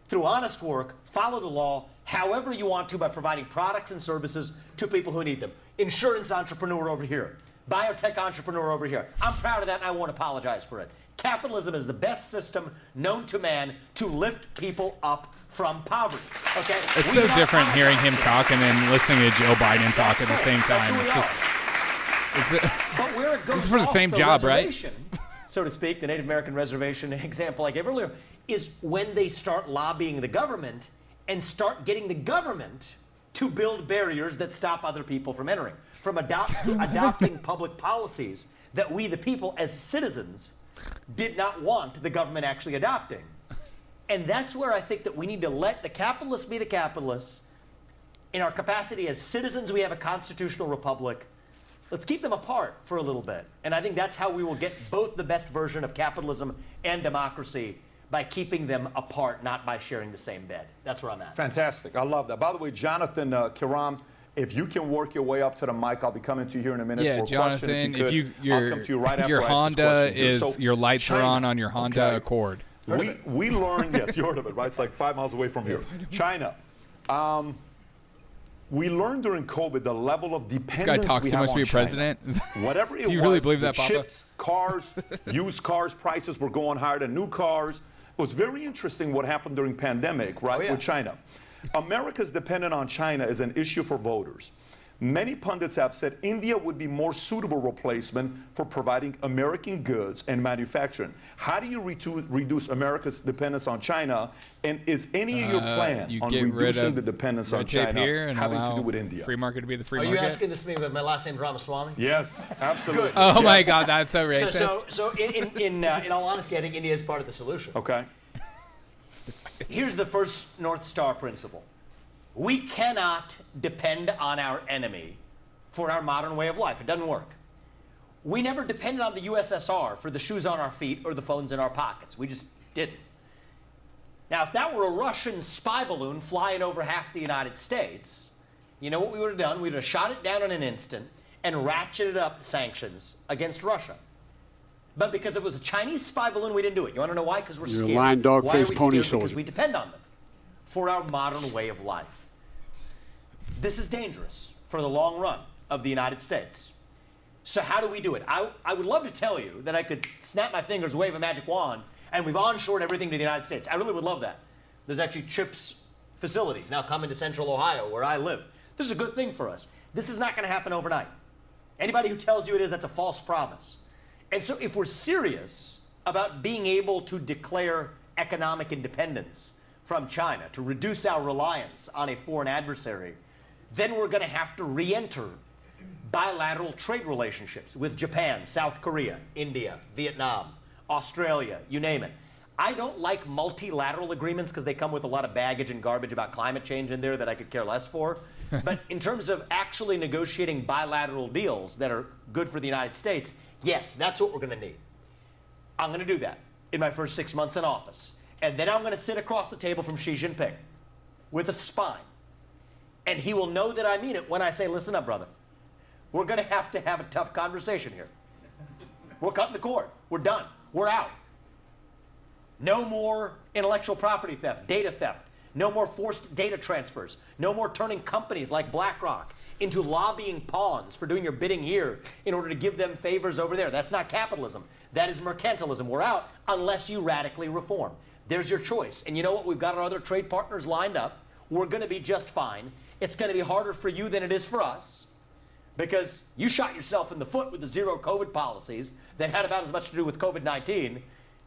through honest work, follow the law, however you want to by providing products and services to people who need them. Insurance entrepreneur over here. Biotech entrepreneur over here. I'm proud of that and I won't apologize for it. Capitalism is the best system known to man to lift people up from poverty. Okay? It's so different hearing him talk and then listening to Joe Biden talk at the same time. It's just... But where it goes this is for the same job, right? So to speak, the Native American reservation example I gave earlier is when they start lobbying the government and start getting the government to build barriers that stop other people from entering, from adopting public policies that we, the people, as citizens, did not want the government actually adopting. And that's where I think that we need to let the capitalists be the capitalists. In our capacity as citizens, we have a constitutional republic. Let's keep them apart for a little bit. And I think that's how we will get both the best version of capitalism and democracy, by keeping them apart, not by sharing the same bed. That's where I'm at. Fantastic. I love that. By the way, Jonathan Kiram, if you can work your way up to the mic, I'll be coming to you here in a minute for a Jonathan, question. If you could, I'll come to you right after your I ask Honda this question here. is, your lights are on your Honda Accord. We learned, yes, you heard of it, right? It's like 5 miles away from here. China. We learned during COVID the level of dependence this guy talks too much to be a president. Whatever it was, do you really believe that, Papa? Chips, cars, used cars prices were going higher than new cars. It was very interesting what happened during pandemic, right, with China. America's dependent on China is an issue for voters. Many pundits have said India would be more suitable replacement for providing American goods and manufacturing. How do you reduce America's dependence on China? And is any of your plan on reducing the dependence on China having to do with India? Free market to be the free market? Are you asking this to me? But my last name is Ramaswamy? Yes, absolutely. Good. Oh my God, that's so racist. So in all honesty, I think India is part of the solution. Okay. Here's the first North Star principle. We cannot depend on our enemy for our modern way of life. It doesn't work. We never depended on the USSR for the shoes on our feet or the phones in our pockets. We just didn't. Now, if that were a Russian spy balloon flying over half the United States, You know what we would have done? We would have shot it down in an instant and ratcheted up sanctions against Russia. But because it was a Chinese spy balloon, we didn't do it. You want to know why? Because we're scared. You're a lying dog Why are faced we pony scared? soldier. Because we depend on them for our modern way of life. This is dangerous for the long run of the United States. So how do we do it? I would love to tell you that I could snap my fingers, wave a magic wand, and we've onshored everything to the United States. I really would love that. There's actually CHIPS facilities now coming to Central Ohio, where I live. This is a good thing for us. This is not going to happen overnight. Anybody who tells you it is, that's a false promise. And so if we're serious about being able to declare economic independence from China, to reduce our reliance on a foreign adversary, then we're going to have to re-enter bilateral trade relationships with Japan, South Korea, India, Vietnam, Australia, you name it. I don't like multilateral agreements because they come with a lot of baggage and garbage about climate change in there that I could care less for. But in terms of actually negotiating bilateral deals that are good for the United States, yes, that's what we're going to need. I'm going to do that in my first 6 months in office. And then I'm going to sit across the table from Xi Jinping with a spine. And he will know that I mean it when I say, listen up, brother. We're going to have a tough conversation here. We're cutting the cord. We're done. We're out. No more intellectual property theft, data theft. No more forced data transfers. No more turning companies like BlackRock into lobbying pawns for doing your bidding here in order to give them favors over there. That's not capitalism. That is mercantilism. We're out unless you radically reform. There's your choice. And you know what? We've got our other trade partners lined up. We're going to be just fine. It's going to be harder for you than it is for us because you shot yourself in the foot with the zero COVID policies that had about as much to do with COVID-19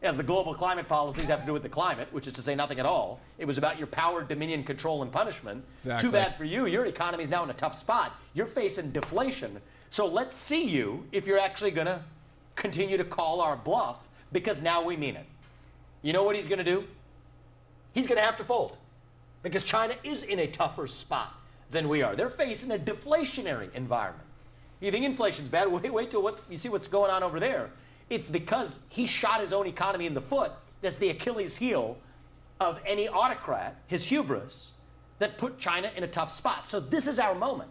as the global climate policies have to do with the climate, which is to say nothing at all. It was about your power, dominion, control, and punishment. Exactly. Too bad for you. Your economy is now in a tough spot. You're facing deflation. So let's see you if you're actually going to continue to call our bluff because now we mean it. You know what he's going to do? He's going to have to fold because China is in a tougher spot than we are. They're facing a deflationary environment. You think inflation's bad? Wait till you see what's going on over there. It's because he shot his own economy in the foot. That's the Achilles heel of any autocrat, his hubris, that put China in a tough spot. So this is our moment.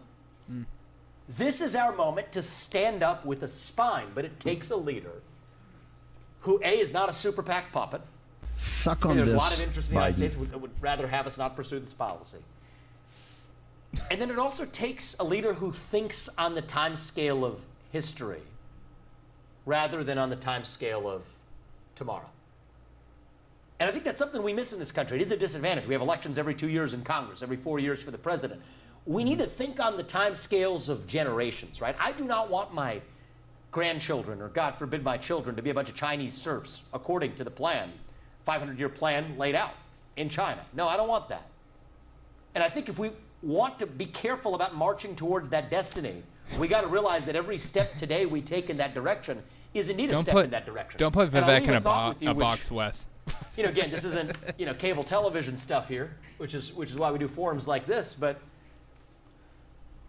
This is our moment to stand up with a spine, but it takes a leader who, A, is not a super PAC puppet. Suck on There's this, a lot of interest in the United Biden. States would rather have us not pursue this policy. And then it also takes a leader who thinks on the time scale of history rather than on the time scale of tomorrow. And I think that's something we miss in this country. It is a disadvantage. We have elections every 2 years in Congress, every 4 years for the president. We need to think on the time scales of generations, right? I do not want my grandchildren, or God forbid my children, to be a bunch of Chinese serfs according to the plan, 500-year plan laid out in China. No, I don't want that. And I think if we want to be careful about marching towards that destiny, we got to realize that every step today we take in that direction is indeed a step in that direction. Don't put Vivek in a box, Wes. You know, again, this isn't cable television stuff here, which is why we do forums like this. But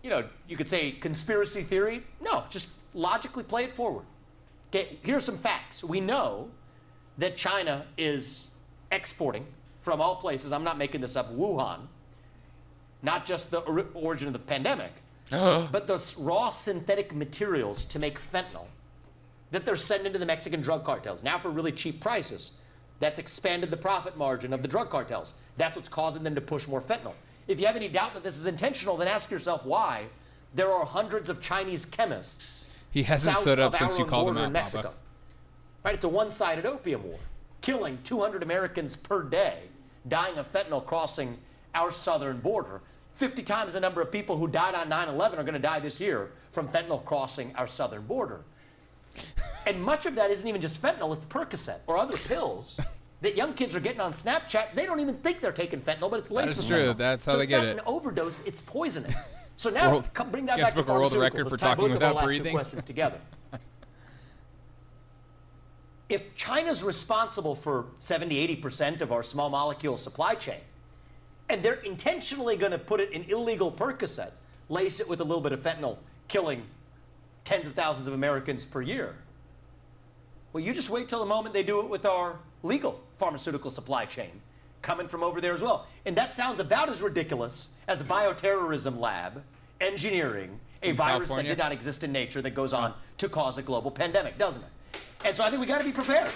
you could say conspiracy theory. No, just logically play it forward. Okay, here are some facts. We know that China is exporting from all places. I'm not making this up. Wuhan, not just the origin of the pandemic, but those raw synthetic materials to make fentanyl that they're sending to the Mexican drug cartels, now for really cheap prices. That's expanded the profit margin of the drug cartels. That's what's causing them to push more fentanyl. If you have any doubt that this is intentional, then ask yourself why there are hundreds of Chinese chemists he hasn't stood up since you called him out, Mexico. Right, it's a one-sided opium war, killing 200 Americans per day, dying of fentanyl crossing our southern border. 50 times the number of people who died on 9/11 are going to die this year from fentanyl crossing our southern border. And much of that isn't even just fentanyl, it's Percocet or other pills that young kids are getting on Snapchat. They don't even think they're taking fentanyl, but it's laced with fentanyl. That's true. That's how they get it. So it's not an overdose, it's poisoning. So now, bring that back to pharmaceuticals. World record for talking without breathing. Let's tie both of our last two questions together. If China's responsible for 70-80% of our small molecule supply chain, and they're intentionally going to put it in illegal Percocet, lace it with a little bit of fentanyl, killing tens of thousands of Americans per year. Well, you just wait till the moment they do it with our legal pharmaceutical supply chain. coming from over there as well. And that sounds about as ridiculous as a bioterrorism lab engineering a virus that did not exist in nature that goes on to cause a global pandemic, doesn't it? And so I think we got to be prepared.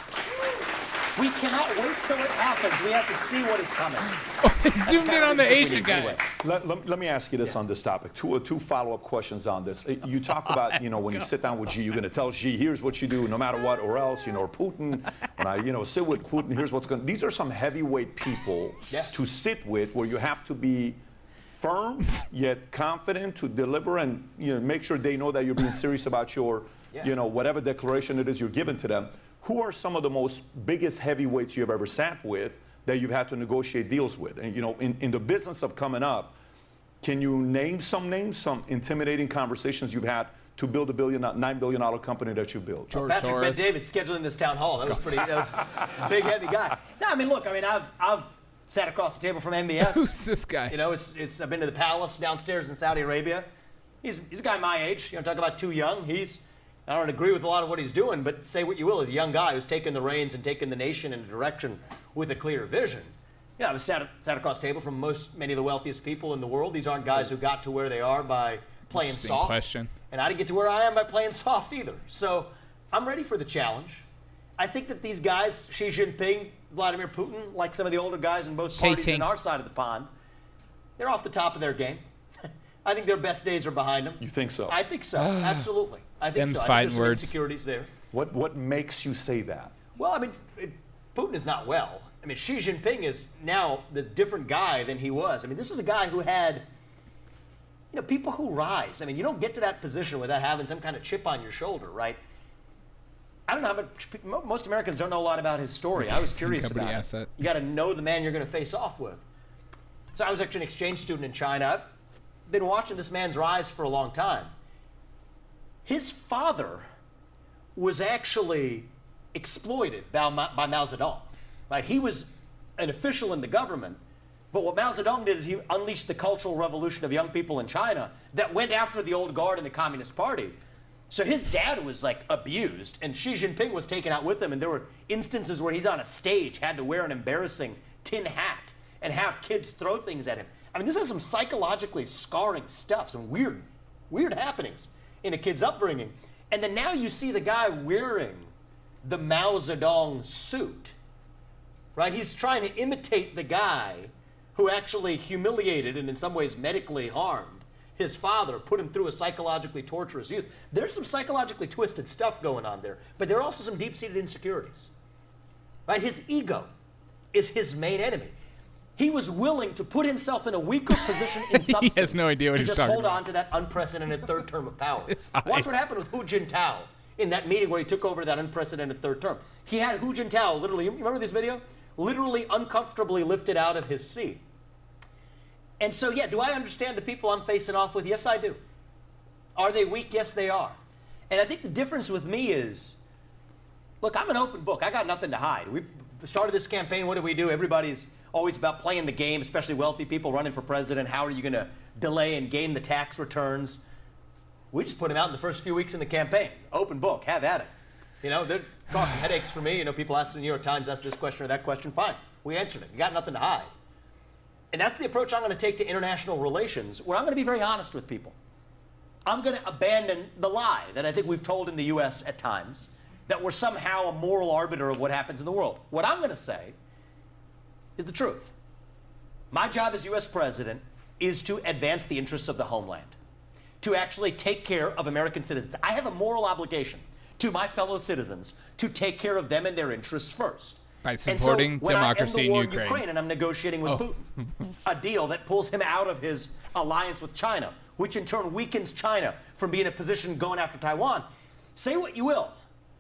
We cannot wait till it happens. We have to see what is coming. They zoomed in on the Asian guy. Anyway, let me ask you this on this topic. Two follow-up questions on this. You talk about, when you sit down with Xi, you're going to tell Xi, here's what you do no matter what, or else, or Putin, when I, sit with Putin, here's what's going to... These are some heavyweight people to sit with where you have to be firm yet confident to deliver and make sure they know that you're being serious about your, whatever declaration it is you're giving to them. Who are some of the biggest heavyweights you have ever sat with that you've had to negotiate deals with? And in the business of coming up, can you name some intimidating conversations you've had to build a $9 billion company that you built? Patrick Bet-David scheduling this town hall. That was pretty. That was a big, heavy guy. No, I mean, look. I mean, I've sat across the table from MBS. Who's this guy? I've been to the palace downstairs in Saudi Arabia. He's a guy my age. Talk about too young. I don't agree with a lot of what he's doing, but say what you will, he's a young guy who's taken the reins and taken the nation in a direction with a clear vision. I was sat across the table from many of the wealthiest people in the world. These aren't guys who got to where they are by playing soft. Question. And I didn't get to where I am by playing soft either. So I'm ready for the challenge. I think that these guys, Xi Jinping, Vladimir Putin, like some of the older guys in both parties on our side of the pond, they're off the top of their game. I think their best days are behind them. You think so? I think so. Absolutely. I think so. I think there's some insecurities there. What makes you say that? Well, I mean, Putin is not well. I mean, Xi Jinping is now the different guy than he was. I mean, this was a guy who had, people who rise. I mean, you don't get to that position without having some kind of chip on your shoulder, right? I don't know how much, most Americans don't know a lot about his story. I was curious about it. You got to know the man you're going to face off with. So I was actually an exchange student in China. I've been watching this man's rise for a long time. His father was actually exploited by Mao Zedong. Right? He was an official in the government, but what Mao Zedong did is he unleashed the cultural revolution of young people in China that went after the old guard in the Communist Party. So his dad was abused, and Xi Jinping was taken out with him, and there were instances where he's on a stage, had to wear an embarrassing tin hat, and have kids throw things at him. I mean, this is some psychologically scarring stuff, some weird happenings in a kid's upbringing. And then now you see the guy wearing the Mao Zedong suit, right? He's trying to imitate the guy who actually humiliated and in some ways medically harmed his father, put him through a psychologically torturous youth. There's some psychologically twisted stuff going on there, but there are also some deep-seated insecurities, right? His ego is his main enemy. He was willing to put himself in a weaker position in substance. He has no idea what he's talking about. To just hold on to that unprecedented third term of power. Watch what happened with Hu Jintao in that meeting where he took over that unprecedented third term. He had Hu Jintao literally, you remember this video? Literally uncomfortably lifted out of his seat. And so, yeah, do I understand the people I'm facing off with? Yes, I do. Are they weak? Yes, they are. And I think the difference with me is, look, I'm an open book. I got nothing to hide. We started this campaign. What do we do? Everybody's always about playing the game, especially wealthy people running for president. How are you going to delay and game the tax returns? We just put them out in the first few weeks in the campaign. Open book. Have at it. They're causing headaches for me. People ask the New York Times, ask this question or that question. Fine. We answered it. You got nothing to hide. And that's the approach I'm going to take to international relations, where I'm going to be very honest with people. I'm going to abandon the lie that I think we've told in the U.S. at times, that we're somehow a moral arbiter of what happens in the world. What I'm going to say is the truth. My job as U.S. president is to advance the interests of the homeland, to actually take care of American citizens. I have a moral obligation to my fellow citizens to take care of them and their interests first. By supporting democracy in Ukraine, and I'm negotiating with Putin a deal that pulls him out of his alliance with China, which in turn weakens China from being in a position going after Taiwan. Say what you will.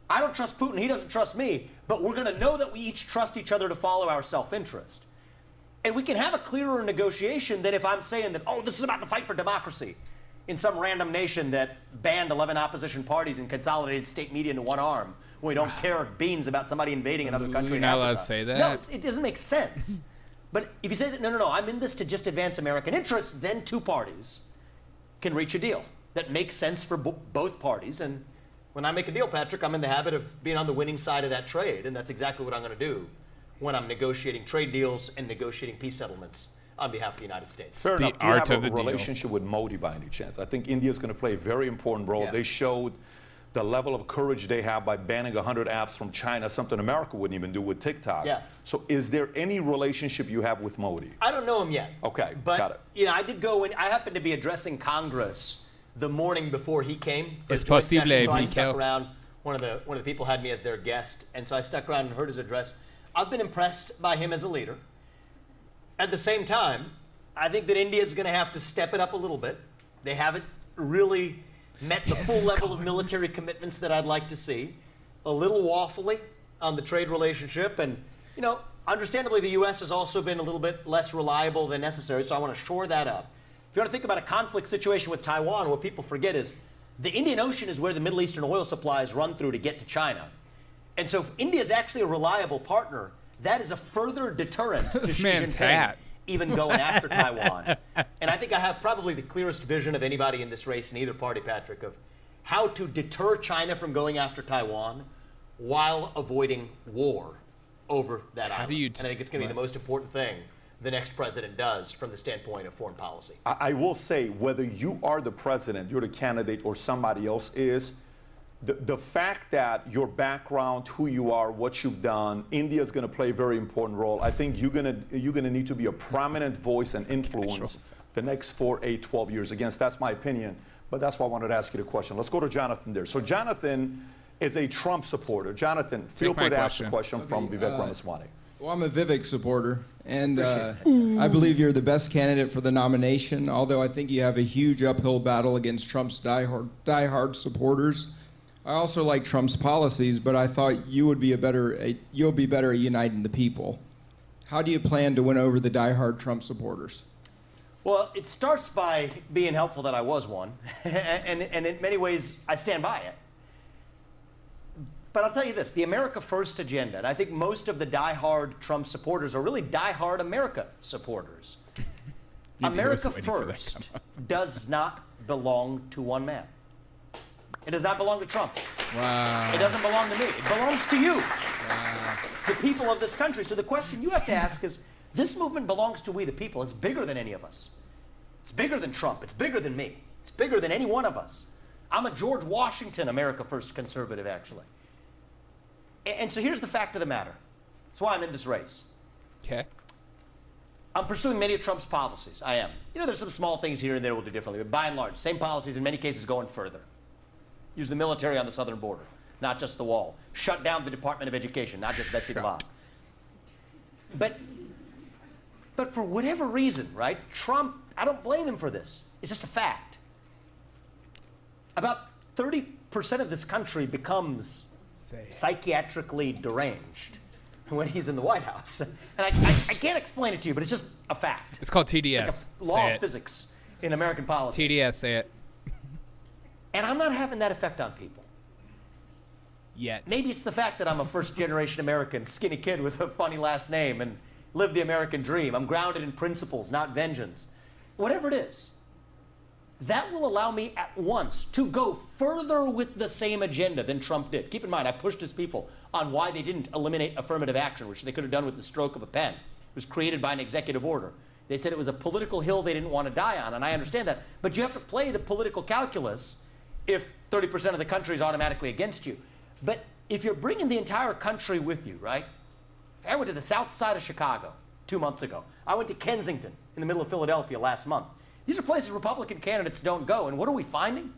I don't trust Putin. He doesn't trust me. But we're going to know that we each trust each other to follow our self-interest. And we can have a clearer negotiation than if I'm saying that, this is about the fight for democracy in some random nation that banned 11 opposition parties and consolidated state media into one arm. We don't care beans about somebody invading another country in Africa. You're not allowed to say that. No, it doesn't make sense. But if you say that, no, I'm in this to just advance American interests, then two parties can reach a deal that makes sense for both parties. And when I make a deal, Patrick, I'm in the habit of being on the winning side of that trade, and that's exactly what I'm going to do when I'm negotiating trade deals and negotiating peace settlements on behalf of the United States. Fair enough. The art Do you of have the a relationship with Modi by any chance? I think India is going to play a very important role. Yeah. They showed the level of courage they have by banning 100 apps from China, something America wouldn't even do with TikTok. Yeah. So is there any relationship you have with Modi? I don't know him yet. Okay, but, got it. You know, I did go in. I happened to be addressing Congress the morning before he came for Es a joint posible, session, so I Miguel. stuck around. One of the people had me as their guest, and so I stuck around and heard his address. I've been impressed by him as a leader. At the same time, I think that India is going to have to step it up a little bit. They haven't really met the full level of military commitments that I'd like to see. A little waffly on the trade relationship, and you know, understandably, the U.S. has also been a little bit less reliable than necessary, so I want to shore that up. If you want to think about a conflict situation with Taiwan, what people forget is the Indian Ocean is where the Middle Eastern oil supplies run through to get to China. And so if India is actually a reliable partner, that is a further deterrent to Xi man's Jinping hat. even going after Taiwan. And I think I have probably the clearest vision of anybody in this race in either party, Patrick, of how to deter China from going after Taiwan while avoiding war over that island. And I think it's going to be the most important thing the next president does from the standpoint of foreign policy. I will say, whether you are the president, you're the candidate, or somebody else is, the fact that your background, who you are, what you've done, India is going to play a very important role. I think you're going to need to be a prominent voice and influence the next 4, 8, 12 years. Again, that's my opinion, but that's why I wanted to ask you the question. Let's go to Jonathan there. So Jonathan is a Trump supporter. Jonathan, feel free to ask the question from Vivek Ramaswamy. Well, I'm a Vivek supporter, and I believe you're the best candidate for the nomination, although I think you have a huge uphill battle against Trump's diehard supporters. I also like Trump's policies, but I thought you'll be better at uniting the people. How do you plan to win over the diehard Trump supporters? Well, it starts by being helpful that I was one, and in many ways, I stand by it. But I'll tell you this, the America First agenda, and I think most of the diehard Trump supporters are really diehard America supporters. America First does not belong to one man. It does not belong to Trump. Wow. It doesn't belong to me. It belongs to you, the people of this country. So the question you have to ask is, this movement belongs to we the people. It's bigger than any of us. It's bigger than Trump. It's bigger than me. It's bigger than any one of us. I'm a George Washington America First conservative, actually. And so here's the fact of the matter. That's why I'm in this race. Okay. I'm pursuing many of Trump's policies. I am. You know, there's some small things here and there we'll do differently, but by and large, same policies, in many cases going further. Use the military on the southern border, not just the wall. Shut down the Department of Education, not just Betsy DeVos. But for whatever reason, right, Trump, I don't blame him for this. It's just a fact. About 30% of this country becomes psychiatrically deranged when he's in the White House. And I can't explain it to you, but it's just a fact. It's called TDS. It's like a law of physics in American politics. TDS, say it. And I'm not having that effect on people. Yet. Maybe it's the fact that I'm a first-generation American, skinny kid with a funny last name and live the American dream. I'm grounded in principles, not vengeance. Whatever it is, that will allow me at once to go further with the same agenda than Trump did. Keep in mind, I pushed his people on why they didn't eliminate affirmative action, which they could have done with the stroke of a pen. It was created by an executive order. They said it was a political hill they didn't want to die on, and I understand that. But you have to play the political calculus if 30% of the country is automatically against you. But if you're bringing the entire country with you, right? I went to the south side of Chicago 2 months ago. I went to Kensington in the middle of Philadelphia last month. These are places Republican candidates don't go. And what are we finding?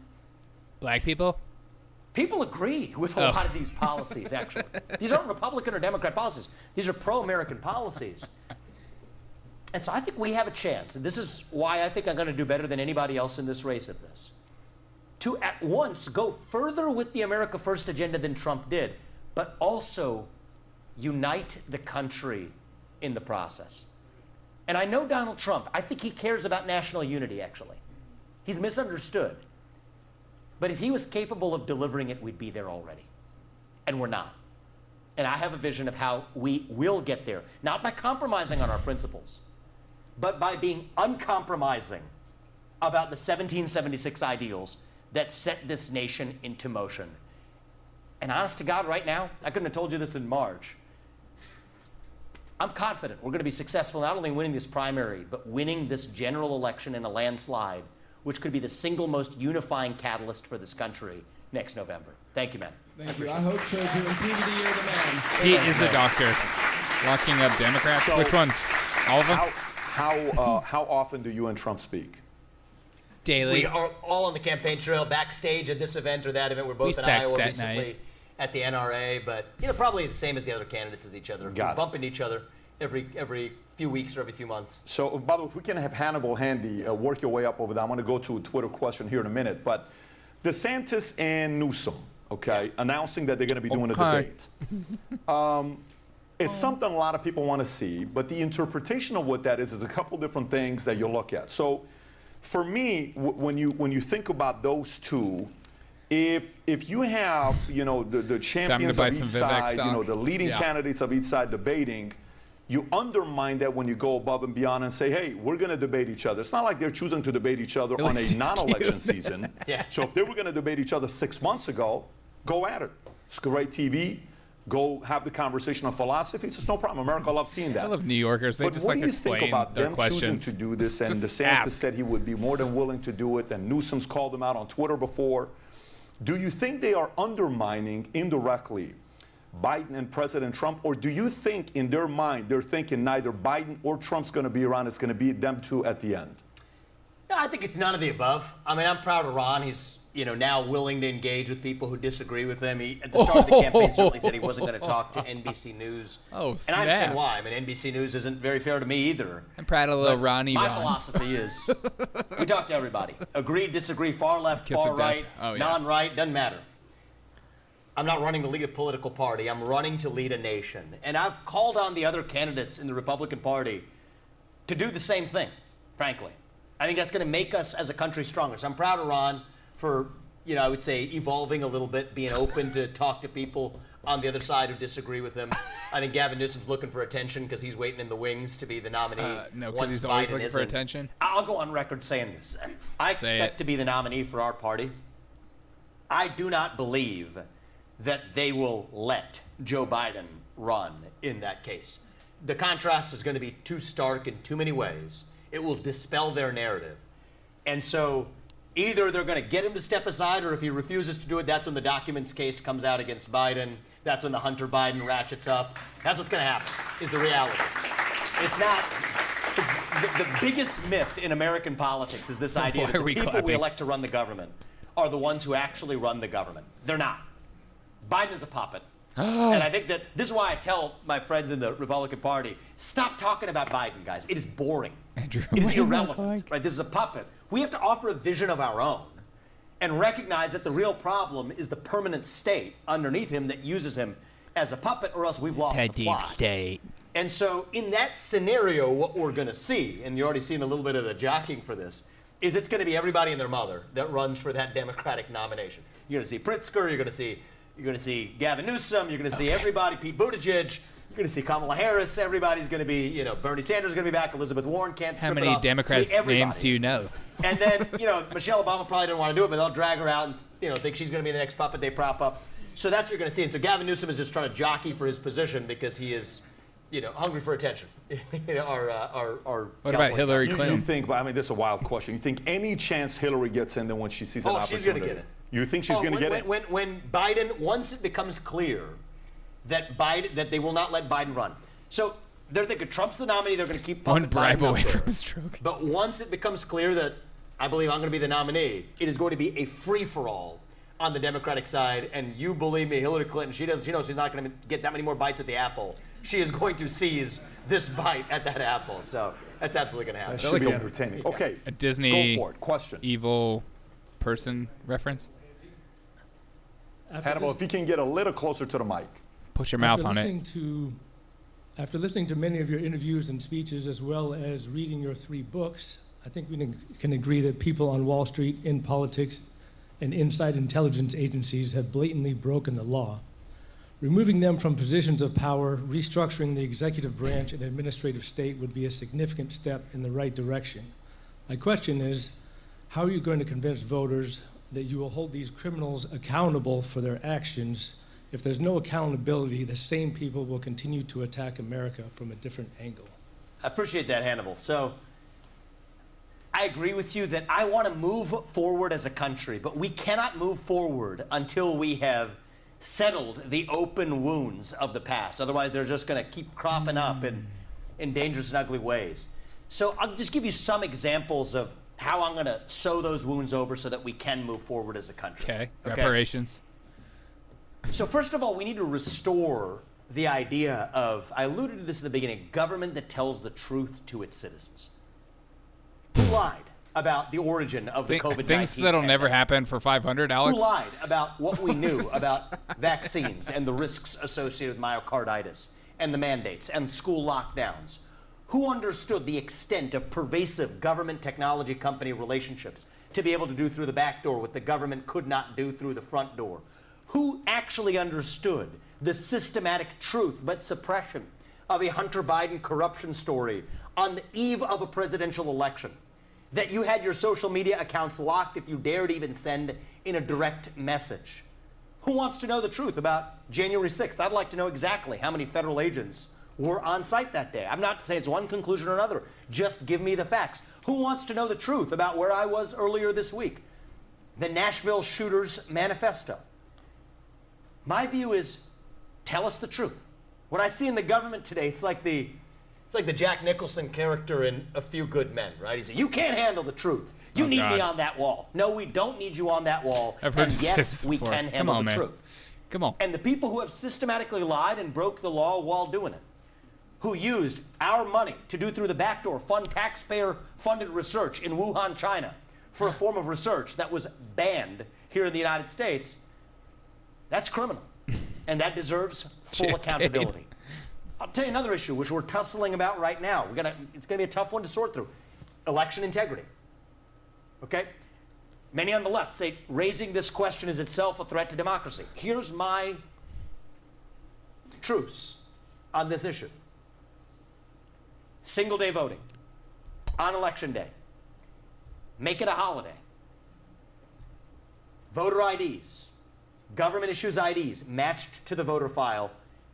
Black people? People agree with a lot of these policies, actually. These aren't Republican or Democrat policies. These are pro-American policies. And so I think we have a chance, and this is why I think I'm going to do better than anybody else in this race at this, to at once go further with the America First agenda than Trump did, but also unite the country in the process. And I know Donald Trump, I think he cares about national unity, actually. He's misunderstood. But if he was capable of delivering it, we'd be there already. And we're not. And I have a vision of how we will get there, not by compromising on our principles, but by being uncompromising about the 1776 ideals that set this nation into motion. And honest to God, right now, I couldn't have told you this in March. I'm confident we're going to be successful not only in winning this primary, but winning this general election in a landslide, which could be the single most unifying catalyst for this country next November. Thank you, man. Thank you. I hope so, too. And Peter, you're the man. He is a doctor. Locking up Democrats. So, which ones? All of them? How often do you and Trump speak? Daily. We are all on the campaign trail, backstage at this event or that event. We're both in Iowa recently at the NRA, but probably the same as the other candidates as each other. We're bumping each other every few weeks or every few months. So, by the way, if we can have Hannibal handy, work your way up over there. I'm going to go to a Twitter question here in a minute, but DeSantis and Newsom, announcing that they're going to be doing a debate. It's something a lot of people want to see, but the interpretation of what that is a couple different things that you look at. So, for me, when you think about those two, if you have the champions of each side, the leading candidates of each side debating, you undermine that when you go above and beyond and say, hey, we're going to debate each other. It's not like they're choosing to debate each other on a non-election season. So if they were going to debate each other 6 months ago, go at it. It's great TV. Go have the conversation on philosophy. It's just no problem. America loves seeing that. I love New Yorkers. They just like to explain their questions. What do you think about them choosing to do this? And DeSantis said he would be more than willing to do it. And Newsom's called them out on Twitter before. Do you think they are undermining indirectly Biden and President Trump? Or do you think in their mind they're thinking neither Biden or Trump's going to be around? It's going to be them two at the end? No, I think it's none of the above. I mean, I'm proud of Ron. He's now willing to engage with people who disagree with him. He, at the start of the campaign, certainly said he wasn't going to talk to NBC News. And I understand why. I mean, NBC News isn't very fair to me either. I'm proud of little Ronnie. My philosophy is we talk to everybody. Agree, disagree, far left, far right, non-right, doesn't matter. I'm not running to lead a political party. I'm running to lead a nation. And I've called on the other candidates in the Republican Party to do the same thing, frankly. I think that's going to make us as a country stronger. So I'm proud of Ron for, I would say, evolving a little bit, being open to talk to people on the other side who disagree with him. I think Gavin Newsom's looking for attention because he's waiting in the wings to be the nominee. No, because he's always looking for attention. I'll go on record saying this. I expect to be the nominee for our party. I do not believe that they will let Joe Biden run in that case. The contrast is going to be too stark in too many ways. It will dispel their narrative. And so either they're going to get him to step aside, or if he refuses to do it, that's when the documents case comes out against Biden. That's when the Hunter Biden ratchets up. That's what's going to happen, is the reality. It's not. The biggest myth in American politics is this idea that the people we elect to run the government are the ones who actually run the government. They're not. Biden is a puppet. And I think that this is why I tell my friends in the Republican Party, stop talking about Biden, guys. It is boring. It is irrelevant. Right? This is a puppet. We have to offer a vision of our own and recognize that the real problem is the permanent state underneath him that uses him as a puppet, or else we've lost the plot. Deep state. And so in that scenario, what we're going to see, and you're already seeing a little bit of the jockeying for this, is it's going to be everybody and their mother that runs for that Democratic nomination. You're going to see Pritzker, you're going to see Gavin Newsom, you're going to see everybody, Pete Buttigieg, you're going to see Kamala Harris, everybody's going to be, Bernie Sanders is going to be back, Elizabeth Warren can't strip it off. How many Democrats' names do you know? And then, Michelle Obama probably didn't want to do it, but they'll drag her out and, think she's going to be the next puppet they prop up. So that's what you're going to see. And so Gavin Newsom is just trying to jockey for his position because he is, hungry for attention. What about Hillary Clinton? You think, this is a wild question. You think any chance Hillary gets in there when she sees an opportunity? She's going to get it. You think she's going to get it? When Biden, once it becomes clear that they will not let Biden run. So they're thinking Trump's the nominee, they're going to keep one bribe away from a stroke. But once it becomes clear that I believe I'm going to be the nominee, it is going to be a free-for-all on the Democratic side. And you believe me, Hillary Clinton, she knows she's not going to get that many more bites at the apple. She is going to seize this bite at that apple. So that's absolutely going to happen. That should be entertaining. Yeah. Okay. A Disney go for it. Question. Evil person reference? Hannibal, if you can get a little closer to the mic. Put your mouth on it. After listening to many of your interviews and speeches, as well as reading your 3 books, I think we can agree that people on Wall Street, in politics, and inside intelligence agencies have blatantly broken the law. Removing them from positions of power, restructuring the executive branch and administrative state would be a significant step in the right direction. My question is, how are you going to convince voters that you will hold these criminals accountable for their actions If there's no accountability, the same people will continue to attack America from a different angle. I appreciate that, Hannibal. So I agree with you that I want to move forward as a country, but we cannot move forward until we have settled the open wounds of the past. Otherwise, they're just going to keep cropping up in dangerous and ugly ways. So I'll just give you some examples of how I'm going to sew those wounds over so that we can move forward as a country. Okay, reparations. So first of all, we need to restore the idea of, I alluded to this in the beginning, government that tells the truth to its citizens. Who lied about the origin of the COVID-19 Things that'll never happen for 500, Alex? Who lied about what we knew about vaccines and the risks associated with myocarditis and the mandates and school lockdowns? Who understood the extent of pervasive government technology company relationships to be able to do through the back door what the government could not do through the front door? Who actually understood the systematic truth but suppression of a Hunter Biden corruption story on the eve of a presidential election? That you had your social media accounts locked if you dared even send in a direct message? Who wants to know the truth about January 6th? I'd like to know exactly how many federal agents were on site that day. I'm not saying it's one conclusion or another. Just give me the facts. Who wants to know the truth about where I was earlier this week? The Nashville Shooters Manifesto. My view is, tell us the truth. What I see in the government today, it's like the Jack Nicholson character in A Few Good Men, right? He said, you can't handle the truth. You need me on that wall. No, we don't need you on that wall. And yes, we can handle the truth. Come on. And the people who have systematically lied and broke the law while doing it, who used our money to do through the back door, fund taxpayer-funded research in Wuhan, China, for a form of research that was banned here in the United States, that's criminal. And that deserves full accountability. I'll tell you another issue, which we're tussling about right now. It's going to be a tough one to sort through. Election integrity. Okay? Many on the left say raising this question is itself a threat to democracy. Here's my truce on this issue. Single-day voting on Election Day. Make it a holiday. Voter IDs. Government issues IDs matched to the voter file,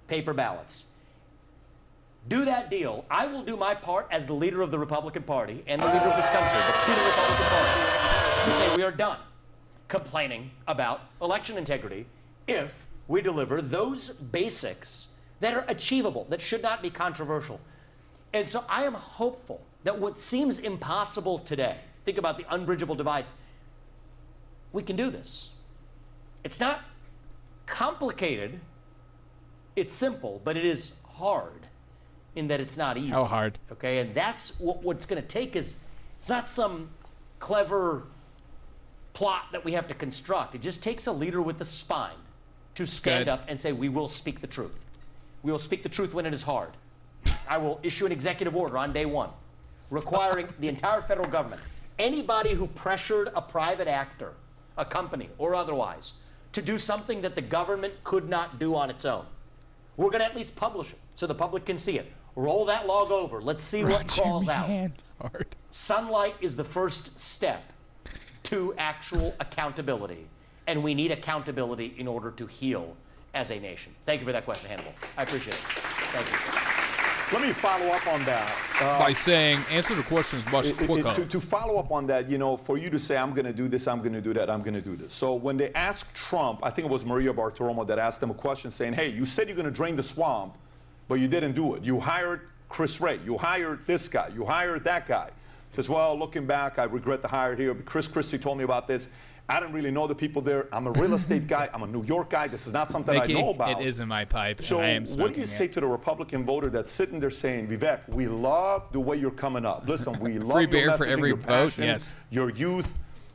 paper ballots. Do that deal. I will do my part as the leader of the Republican Party and the leader of this country, but to the Republican Party, to say we are done complaining about election integrity if we deliver those basics that are achievable, that should not be controversial. And so I am hopeful that what seems impossible today, think about the unbridgeable divides, we can do this. It's not complicated, it's simple, but it is hard in that it's not easy. How hard? Okay, and that's what's going to take is, it's not some clever plot that we have to construct. It just takes a leader with the spine to stand up and say, we will speak the truth. We will speak the truth when it is hard. I will issue an executive order on day one requiring the entire federal government, anybody who pressured a private actor, a company or otherwise, to do something that the government could not do on its own. We're going to at least publish it so the public can see it. Roll that log over. Let's see what crawls out. Sunlight is the first step to actual accountability, and we need accountability in order to heal as a nation. Thank you for that question, Hannibal. I appreciate it. Thank you. Let me follow up on that. By saying, answer the questions much quicker. To follow up on that, for you to say, I'm going to do this, I'm going to do that, I'm going to do this. So when they asked Trump, I think it was Maria Bartiromo that asked him a question saying, hey, you said you're going to drain the swamp, but you didn't do it. You hired Chris Wray. You hired this guy. You hired that guy. He says, well, looking back, I regret the hire here. But Chris Christie told me about this. I didn't really know the people there. I'm a real estate guy. I'm a New York guy. This is not something Mickey, I know about. It is in my pipe. So and I am smoking what do you say to the Republican voter that's sitting there saying, Vivek, we love the way you're coming up. Listen, we love free your beer messaging, for every your passion, vote, yes. your youth.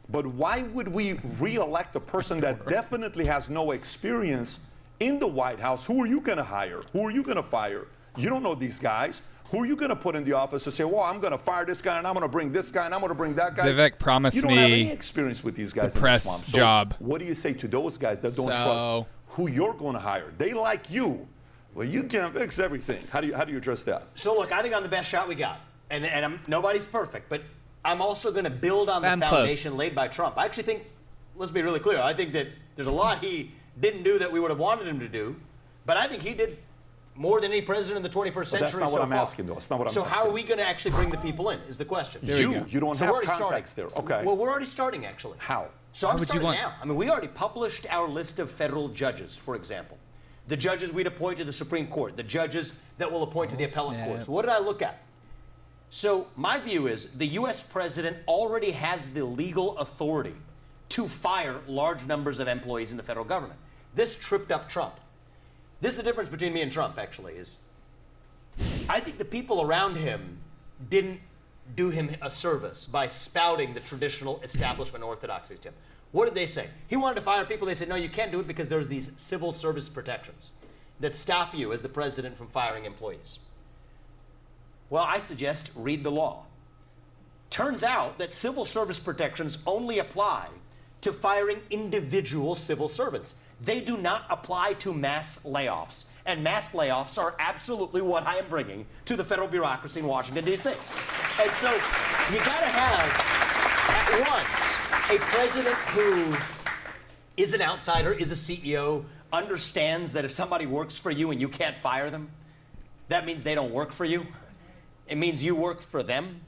But why would we re-elect a person that definitely has no experience in the White House? Who are you going to hire? Who are you going to fire? You don't know these guys. Who are you going to put in the office to say, well, I'm going to fire this guy, and I'm going to bring this guy, and I'm going to bring that guy? Vivek promised me you don't have any experience with these guys the press in the swamp. job. So what do you say to those guys that don't trust who you're going to hire? They like you. Well, you can't fix everything. How do you address that? So look, I think I'm the best shot we got, and nobody's perfect, but I'm also going to build on the foundation laid by Trump. I actually think, let's be really clear, I think that there's a lot he didn't do that we would have wanted him to do, but I think he did more than any president in the 21st century. That's not what I'm asking, though. That's not what I'm asking. So how are we going to actually bring the people in, is the question. You don't have contacts there. Okay. Well, we're already starting, actually. How? So I'm starting now. I mean, we already published our list of federal judges, for example. The judges we'd appoint to the Supreme Court, the judges that will appoint to the appellate courts. What did I look at? So my view is the U.S. president already has the legal authority to fire large numbers of employees in the federal government. This tripped up Trump. This is the difference between me and Trump, actually, is I think the people around him didn't do him a service by spouting the traditional establishment orthodoxies to him. What did they say? He wanted to fire people. They said, no, you can't do it because there's these civil service protections that stop you as the president from firing employees. Well, I suggest read the law. Turns out that civil service protections only apply to firing individual civil servants. They do not apply to mass layoffs. And mass layoffs are absolutely what I am bringing to the federal bureaucracy in Washington, D.C. And so you got to have at once a president who is an outsider, is a CEO, understands that if somebody works for you and you can't fire them, that means they don't work for you. It means you work for them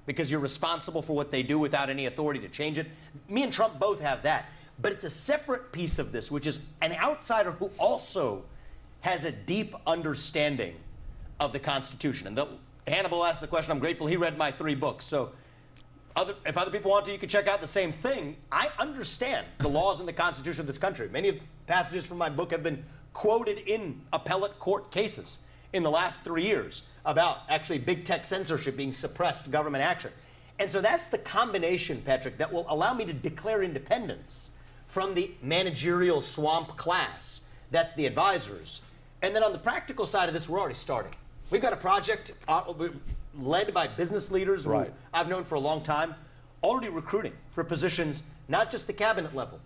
because you're responsible for what they do without any authority to change it. Me and Trump both have that. But it's a separate piece of this, which is an outsider who also has a deep understanding of the Constitution. And Hannibal asked the question. I'm grateful he read my 3 books. So if other people want to, you can check out the same thing. I understand the laws and the Constitution of this country. Many of passages from my book have been quoted in appellate court cases in the last 3 years about actually big tech censorship being suppressed government action. And so that's the combination, Patrick, that will allow me to declare independence from the managerial swamp class. That's the advisors. And then on the practical side of this, we're already starting. We've got a project led by business leaders who I've known for a long time, already recruiting for positions, not just the cabinet level.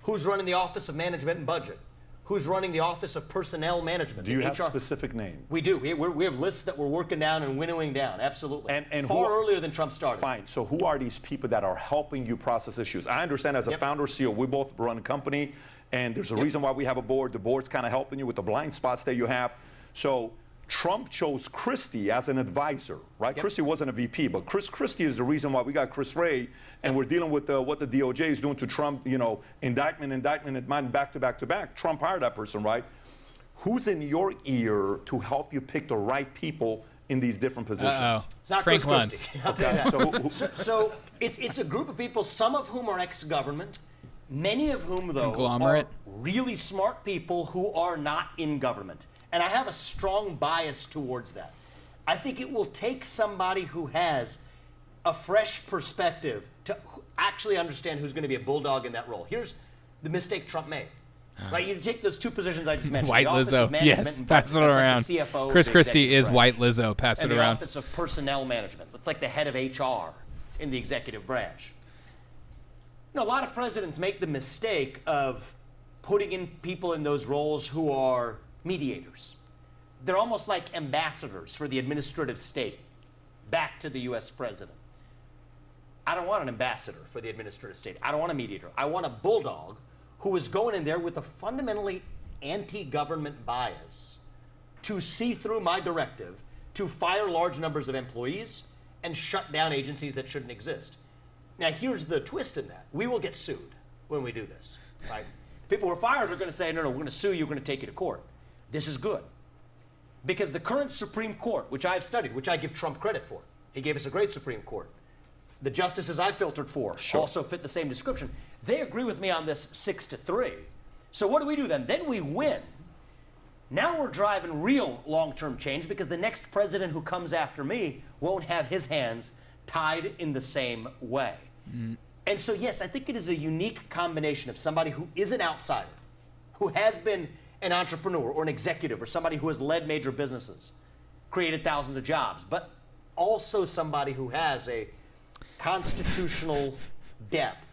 Who's running the Office of Management and Budget? Who's running the Office of Personnel Management? Do you have specific names? We do. We have lists that we're working down and winnowing down, absolutely. And far earlier than Trump started. Fine. So who are these people that are helping you process issues? I understand as a founder CEO, we both run a company, and there's a reason why we have a board. The board's kind of helping you with the blind spots that you have. So Trump chose Christie as an advisor, right? Christie wasn't a VP, but Christie is the reason why we got Chris Wray, and we're dealing with what the DOJ is doing to Trump, indictment, back to back to back. Trump hired that person, right? Who's in your ear to help you pick the right people in these different positions? It's not Frank Christie. I'll tell you that. So it's a group of people, some of whom are ex-government, many of whom, though, are really smart people who are not in government. And I have a strong bias towards that. I think it will take somebody who has a fresh perspective to actually understand who's going to be a bulldog in that role. Here's the mistake Trump made. Right, you take those 2 positions I just mentioned. White Lizzo, yes, pass it around. Like CFO, Chris Christie is White Lizzo, pass it around. And the Office of Personnel Management. It's like the head of HR in the executive branch. A lot of presidents make the mistake of putting in people in those roles who are mediators. They're almost like ambassadors for the administrative state back to the U.S. president. I don't want an ambassador for the administrative state. I don't want a mediator. I want a bulldog who is going in there with a fundamentally anti-government bias to see through my directive to fire large numbers of employees and shut down agencies that shouldn't exist. Now, here's the twist in that. We will get sued when we do this, right? People who are fired are going to say, no, we're going to sue you, we're going to take you to court. This is good. Because the current Supreme Court, which I've studied, which I give Trump credit for, he gave us a great Supreme Court. The justices I filtered for also fit the same description. They agree with me on this 6-3. So what do we do then? Then we win. Now we're driving real long-term change because the next president who comes after me won't have his hands tied in the same way. And so, yes, I think it is a unique combination of somebody who is an outsider, who has been an entrepreneur or an executive or somebody who has led major businesses, created thousands of jobs, but also somebody who has a constitutional depth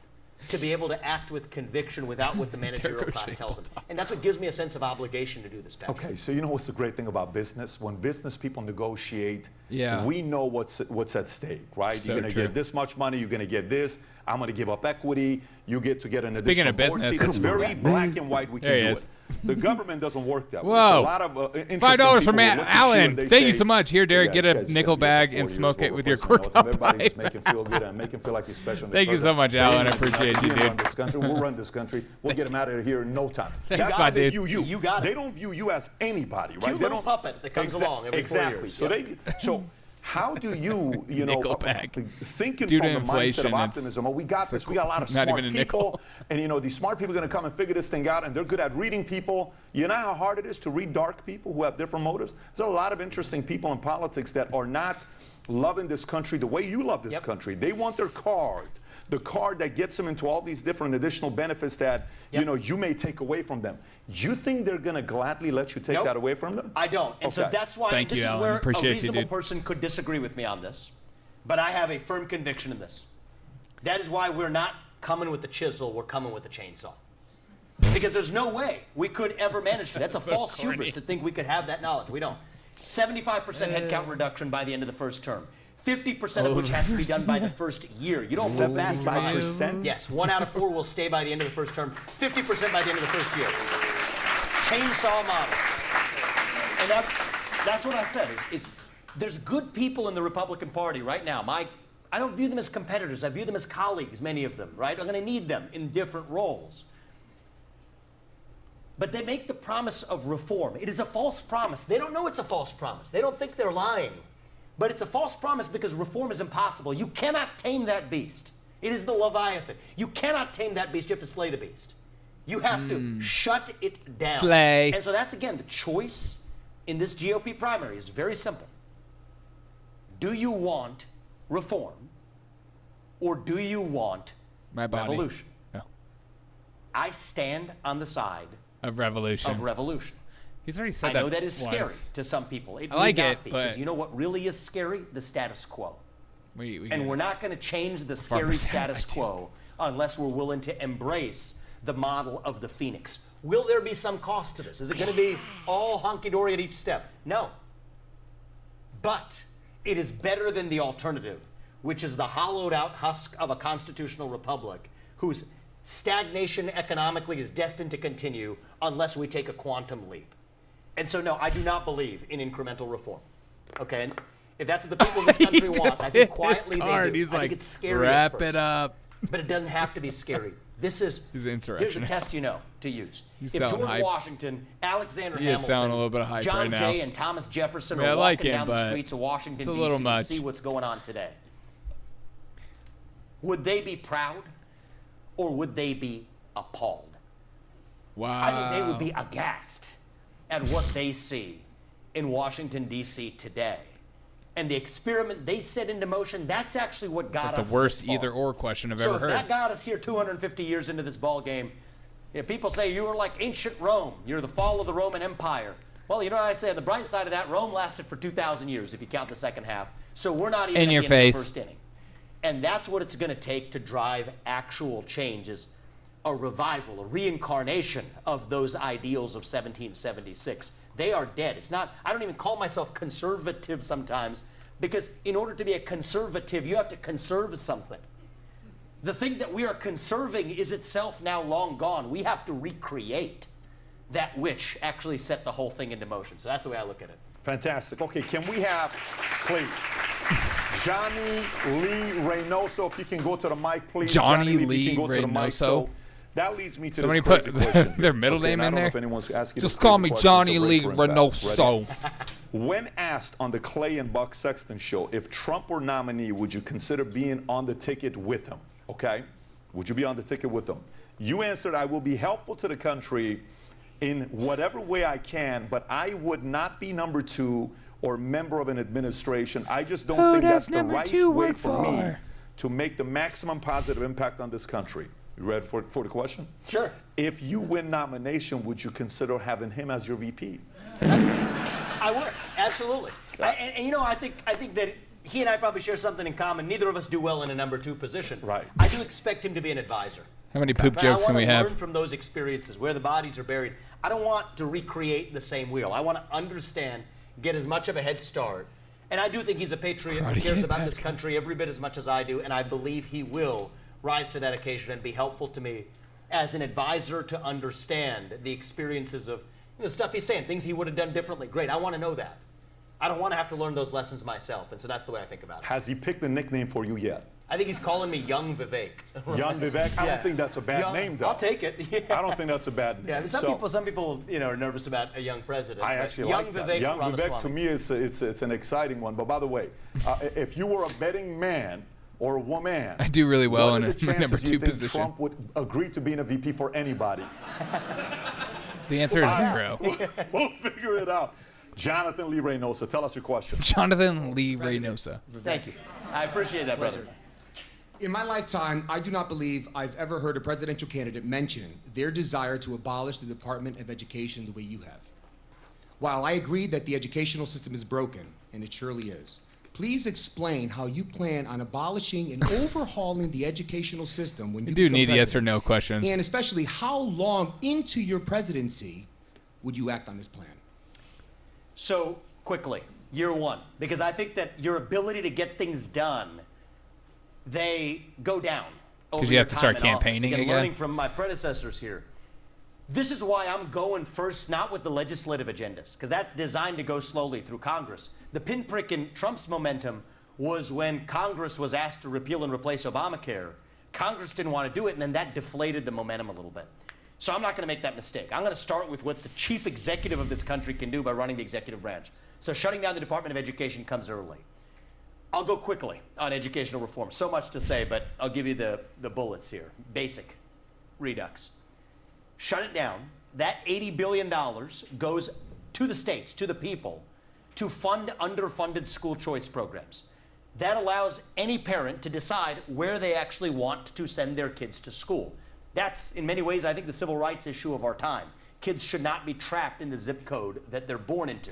to be able to act with conviction without what the managerial class tells them. And that's what gives me a sense of obligation to do this, Patrick. Okay, so you know what's the great thing about business? When business people negotiate we know what's at stake, right? So you're going to get this much money. You're going to get this. I'm going to give up equity. You get to get an Speaking additional of board business, seat. It's very black and white. We can do it. The government doesn't work that way. Whoa. A lot of $5 from Alan. Thank you so much. Here, Derek, get a nickel bag and smoke it with your cork up Everybody just pipe. make him feel good and make him feel like he's special. Thank you so much, Alan. I appreciate you, dude. We'll run this country. We'll get him out of here in no time. Thanks, That's how they dude. view you. You got it. They don't view you as anybody, right? Cute They little don't puppet that comes along every 4 years. So how do you know, Nickel bag. thinking Due to from the mindset inflation, of it's optimism? Oh, we got this. We got a lot of not smart even a nickel. people, and you know these smart people are going to come and figure this thing out, and they're good at reading people. You know how hard it is to read dark people who have different motives. There's a lot of interesting people in politics that are not loving this country the way you love this country. They want their card. The card that gets them into all these different additional benefits that you know you may take away from them. You think they're going to gladly let you take that away from them? I don't. And so that's why this is where a reasonable person could disagree with me on this. But I have a firm conviction in this. That is why we're not coming with the chisel, we're coming with the chainsaw. Because there's no way we could ever manage to. That's a false hubris to think we could have that knowledge. We don't. 75% headcount reduction by the end of the first term. 50% of which has to be done by the first year. You don't move fast. 75%? Yes, 1 out of 4 will stay by the end of the first term. 50% by the end of the first year. Chainsaw model. And that's what I said, is there's good people in the Republican Party right now. I don't view them as competitors. I view them as colleagues, many of them, right? I'm going to need them in different roles. But they make the promise of reform. It is a false promise. They don't know it's a false promise. They don't think they're lying. But it's a false promise because reform is impossible. You cannot tame that beast. It is the Leviathan. You cannot tame that beast. You have to slay the beast. You have to shut it down. Slay. And so that's, again, the choice in this GOP primary is very simple. Do you want reform or do you want revolution? No. I stand on the side of revolution. He's already said I that know that is once. scary to some people. It I like may not it, be, but because you know what really is scary? The status quo. And We're not going to change the scary status quo unless we're willing to embrace the model of the phoenix. Will there be some cost to this? Is it going to be all hunky-dory at each step? No. But it is better than the alternative, which is the hollowed-out husk of a constitutional republic whose stagnation economically is destined to continue unless we take a quantum leap. And so, no, I do not believe in incremental reform. Okay? And if that's what the people of this country want, I think quietly they do. He's I like, think it's scary wrap at first, it up. but it doesn't have to be scary. This is, He's an here's a insurrectionist. test you know to use. He's If sounding George hype. Washington, Alexander He is sounding a Hamilton, little bit of hype John right now. Jay, and Thomas Jefferson I mean, are I like walking him, down the but streets of Washington, it's a little D.C. much. to see what's going on today, would they be proud or would they be appalled? Wow. I think they would be aghast at what they see in Washington, D.C. today. And the experiment they set into motion, that's actually what got us the worst this far. either-or question I've so ever if heard. that got us here 250 years into this ball game, people say you were like ancient Rome. You're the fall of the Roman Empire. Well, you know what I say? On the bright side of that, Rome lasted for 2,000 years if you count the second half. So we're not even In at your the end of face. the first inning. And that's what it's going to take to drive actual change, is a revival, a reincarnation of those ideals of 1776. They are dead. It's not, I don't even call myself conservative sometimes, because in order to be a conservative, you have to conserve something. The thing that we are conserving is itself now long gone. We have to recreate that which actually set the whole thing into motion. So that's the way I look at it. Fantastic. Okay, can we have, please, Johnny Lee Reynoso, if you can go to the mic, please. Johnny Lee, if you Lee can go to the mic. Reynoso? So that leads me to Somebody this put crazy question. their middle name and I in don't know there? if anyone's asking Just this call crazy me question, Johnny so Lee brace for impact. Reynoso. Ready? When asked on the Clay and Buck Sexton show if Trump were nominee, would you consider being on the ticket with him? Okay? Would you be on the ticket with him? You answered, I will be helpful to the country in whatever way I can, but I would not be number 2 or member of an administration. I just don't think that's the right way for me to make the maximum positive impact on this country. You ready for the question? Sure. If you win nomination, would you consider having him as your VP? I would, absolutely. And you know, I think that he and I probably share something in common. Neither of us do well in a number 2 position. Right. I do expect him to be an advisor. How many poop But jokes can we I want to have? learn from those experiences, where the bodies are buried. I don't want to recreate the same wheel. I want to understand, get as much of a head start And I do think he's a patriot who cares about this country every bit as much as I do, and I believe he will rise to that occasion and be helpful to me as an advisor to understand the experiences of the stuff he's saying, things he would have done differently. Great, I want to know that. I don't want to have to learn those lessons myself, and so that's the way I think about it. Has he picked a nickname for you yet? I think he's calling me Young Vivek. Young Vivek? I don't think that's a bad name, though. I'll take it. Yeah. I don't think that's a bad name. Yeah, some people, are nervous about a young president. I actually Young like that. Vivek Young Ramaswamy. Vivek, to me, it's an exciting one. But by the way, if you were a betting man or a woman, I do really well in my number 2 position. Trump would agree to being a VP for anybody? The answer is 0. We'll figure it out. Jonathan Lee Reynosa, tell us your question. Jonathan Lee Reynosa. Thank you. I appreciate that, brother. In my lifetime, I do not believe I've ever heard a presidential candidate mention their desire to abolish the Department of Education the way you have. While I agree that the educational system is broken, and it surely is, please explain how you plan on abolishing and overhauling the educational system when you do need become yes or president. no questions. And especially, how long into your presidency would you act on this plan? So, quickly, year 1, because I think that your ability to get things done, they go down. Because you have to start campaigning again. Learning from my predecessors here. This is why I'm going first, not with the legislative agendas, because that's designed to go slowly through Congress. The pinprick in Trump's momentum was when Congress was asked to repeal and replace Obamacare. Congress didn't want to do it, and then that deflated the momentum a little bit. So I'm not going to make that mistake. I'm going to start with what the chief executive of this country can do by running the executive branch. So shutting down the Department of Education comes early. I'll go quickly on educational reform. So much to say, but I'll give you the bullets here. Basic redux. Shut it down. That $80 billion goes to the states, to the people, to fund underfunded school choice programs. That allows any parent to decide where they actually want to send their kids to school. That's, in many ways, I think, the civil rights issue of our time. Kids should not be trapped in the zip code that they're born into.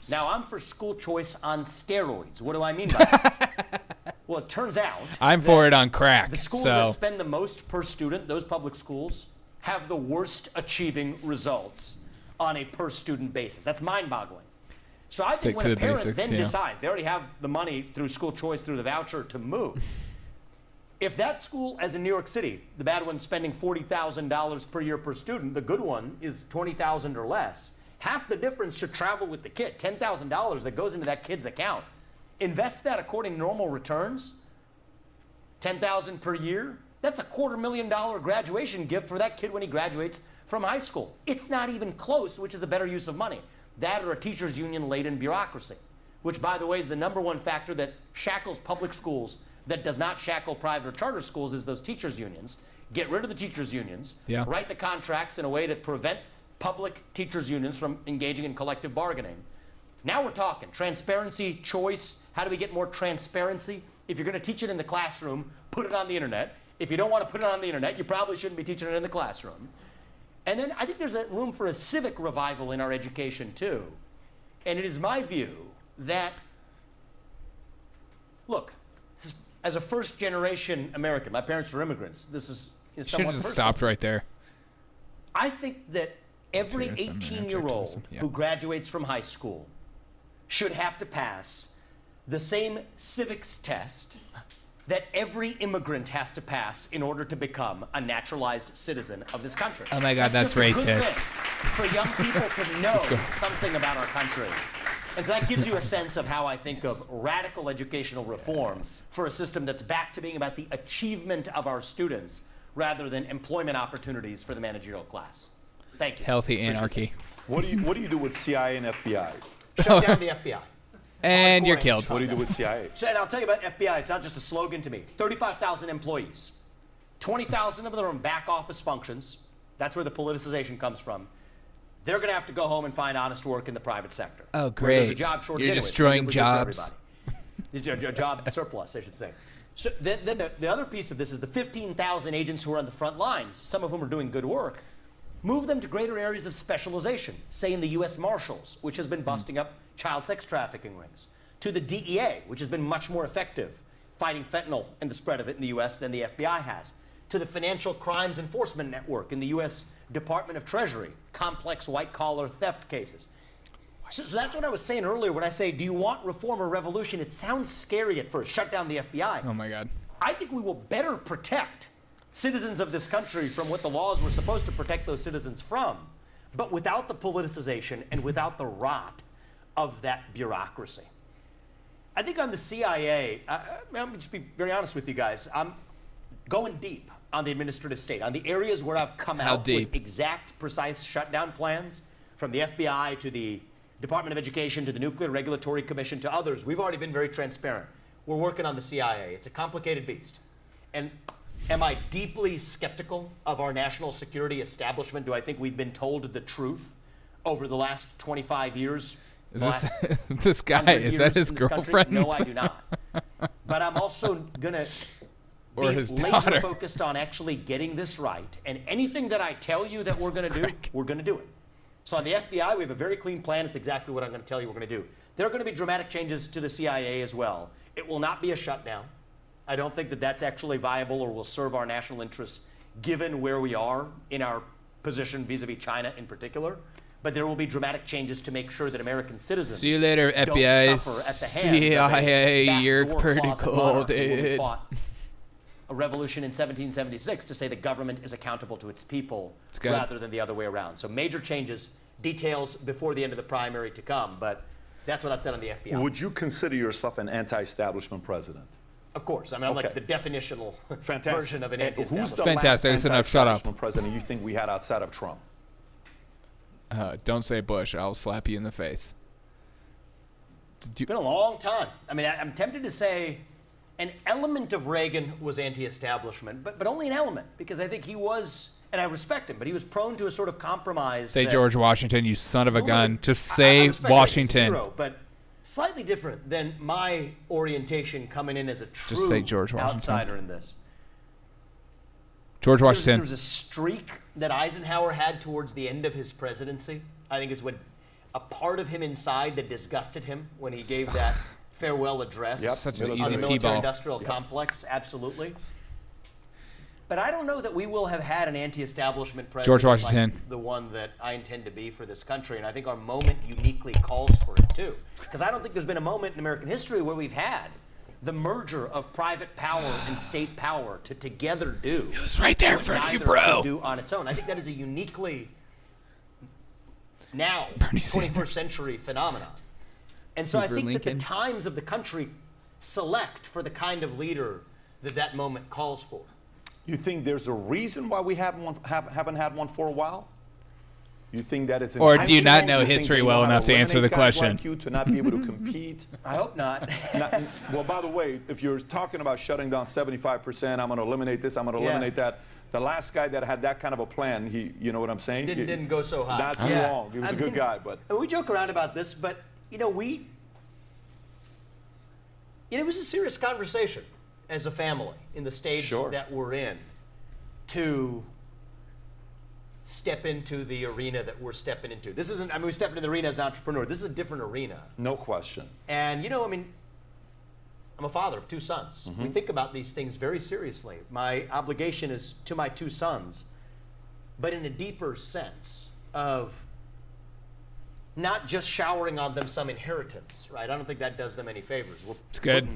Now, I'm for school choice on steroids. What do I mean by that? Well, it turns out I'm for it on crack. The schools that spend the most per student, those public schools, have the worst achieving results on a per student basis. That's mind-boggling. So I think when a parent then decides, they already have the money through school choice, through the voucher to move. If that school, as in New York City, the bad one's spending $40,000 per year per student, the good one is $20,000 or less, half the difference should travel with the kid, $10,000 that goes into that kid's account. Invest that according to normal returns, $10,000 per year. That's a $250,000 graduation gift for that kid when he graduates from high school. It's not even close, which is a better use of money. That or a teachers' union-laden bureaucracy, which, by the way, is the #1 factor that shackles public schools, that does not shackle private or charter schools, is those teachers' unions. Get rid of the teachers' unions, write the contracts in a way that prevent public teachers' unions from engaging in collective bargaining. Now we're talking transparency, choice. How do we get more transparency? If you're going to teach it in the classroom, put it on the internet. If you don't want to put it on the internet, you probably shouldn't be teaching it in the classroom. And then I think there's a room for a civic revival in our education too. And it is my view that, look, this is, as a first-generation American, my parents were immigrants. This is somewhat should have personal. stopped right there. I think that every 18-year-old who graduates from high school should have to pass the same civics test that every immigrant has to pass in order to become a naturalized citizen of this country. Oh my God, that's just a good racist. thing for young people to know something about our country. And so that gives you a sense of how I think of radical educational reform for a system that's back to being about the achievement of our students rather than employment opportunities for the managerial class. Thank you. Healthy anarchy. What do you do with CIA and FBI? Shut down the FBI. And you're killed. What do you do with CIA? So, and I'll tell you about FBI. It's not just a slogan to me. 35,000 employees. 20,000 of them are in back office functions. That's where the politicization comes from. They're going to have to go home and find honest work in the private sector. Oh, Where great. there's a job shortage You're anyway, destroying so jobs. a job surplus, I should say. So then the other piece of this is the 15,000 agents who are on the front lines, some of whom are doing good work. Move them to greater areas of specialization, say in the U.S. Marshals, which has been busting up child sex trafficking rings, to the DEA, which has been much more effective fighting fentanyl and the spread of it in the U.S. than the FBI has, to the Financial Crimes Enforcement Network in the U.S. Department of Treasury, complex white-collar theft cases. So that's what I was saying earlier when I say, do you want reform or revolution? It sounds scary at first. Shut down the FBI. Oh, my God. I think we will better protect citizens of this country from what the laws were supposed to protect those citizens from, but without the politicization and without the rot of that bureaucracy. I think on the CIA, I'm going to just be very honest with you guys. I'm going deep on the administrative state, on the areas where I've come out with exact, precise shutdown plans, from the FBI to the Department of Education to the Nuclear Regulatory Commission to others. We've already been very transparent. We're working on the CIA. It's a complicated beast. And am I deeply skeptical of our national security establishment? Do I think we've been told the truth over the last 25 years? Is this guy, is that his girlfriend? No, I do not. But I'm also going to be laser focused on actually getting this right. And anything that I tell you that we're going to do, we're going to do it. So on the FBI, we have a very clean plan. It's exactly what I'm going to tell you we're going to do. There are going to be dramatic changes to the CIA as well. It will not be a shutdown. I don't think that that's actually viable or will serve our national interests given where we are in our position vis-a-vis China in particular. But there will be dramatic changes to make sure that American citizens see you later, FBI, don't suffer at the hands CIA, of a you're pretty cool, dude. Fought a revolution in 1776 to say the government is accountable to its people rather than the other way around. So major changes, details before the end of the primary to come, but that's what I've said on the FBI. Would you consider yourself an anti-establishment president? Of course. I mean, I'm like the definitional version of an anti-establishment. Who's the last anti-establishment president you think we had outside of Trump? Don't say Bush. I'll slap you in the face. It's been a long time. I mean, I'm tempted to say an element of Reagan was anti-establishment, but only an element, because I think he was, and I respect him, but he was prone to a sort of compromise. Say George Washington, you son of a gun. Just say Washington. Hero, but slightly different than my orientation coming in as a true outsider in this. George Washington. There was a streak that Eisenhower had towards the end of his presidency. I think it's what a part of him inside that disgusted him when he gave that farewell address such an on easy the military-industrial complex. Absolutely. But I don't know that we will have had an anti-establishment president George Washington, like the one that I intend to be for this country, and I think our moment uniquely calls for it too. Because I don't think there's been a moment in American history where we've had the merger of private power and state power to together do. It was right there in front of you, bro. Do on its own. I think that is a uniquely now 21st century phenomenon. And so I think that the times of the country select for the kind of leader that that moment calls for. You think there's a reason why we haven't had one for a while? You think that it's or do you not know history well enough to answer the question? Like you to not be able to compete? I hope not. Well, by the way, if you're talking about shutting down 75%, I'm going to eliminate this, I'm going to eliminate that. The last guy that had that kind of a plan, you know what I'm saying? Didn't go so high. Not too long. He was a good guy, but we joke around about this, but it was a serious conversation as a family in the stage that we're in to step into the arena that we're stepping into. This isn't, we step into the arena as an entrepreneur. This is a different arena. No question. And, I'm a father of 2 sons. We think about these things very seriously. My obligation is to my 2 sons, but in a deeper sense of not just showering on them some inheritance, right? I don't think that does them any favors. It's good.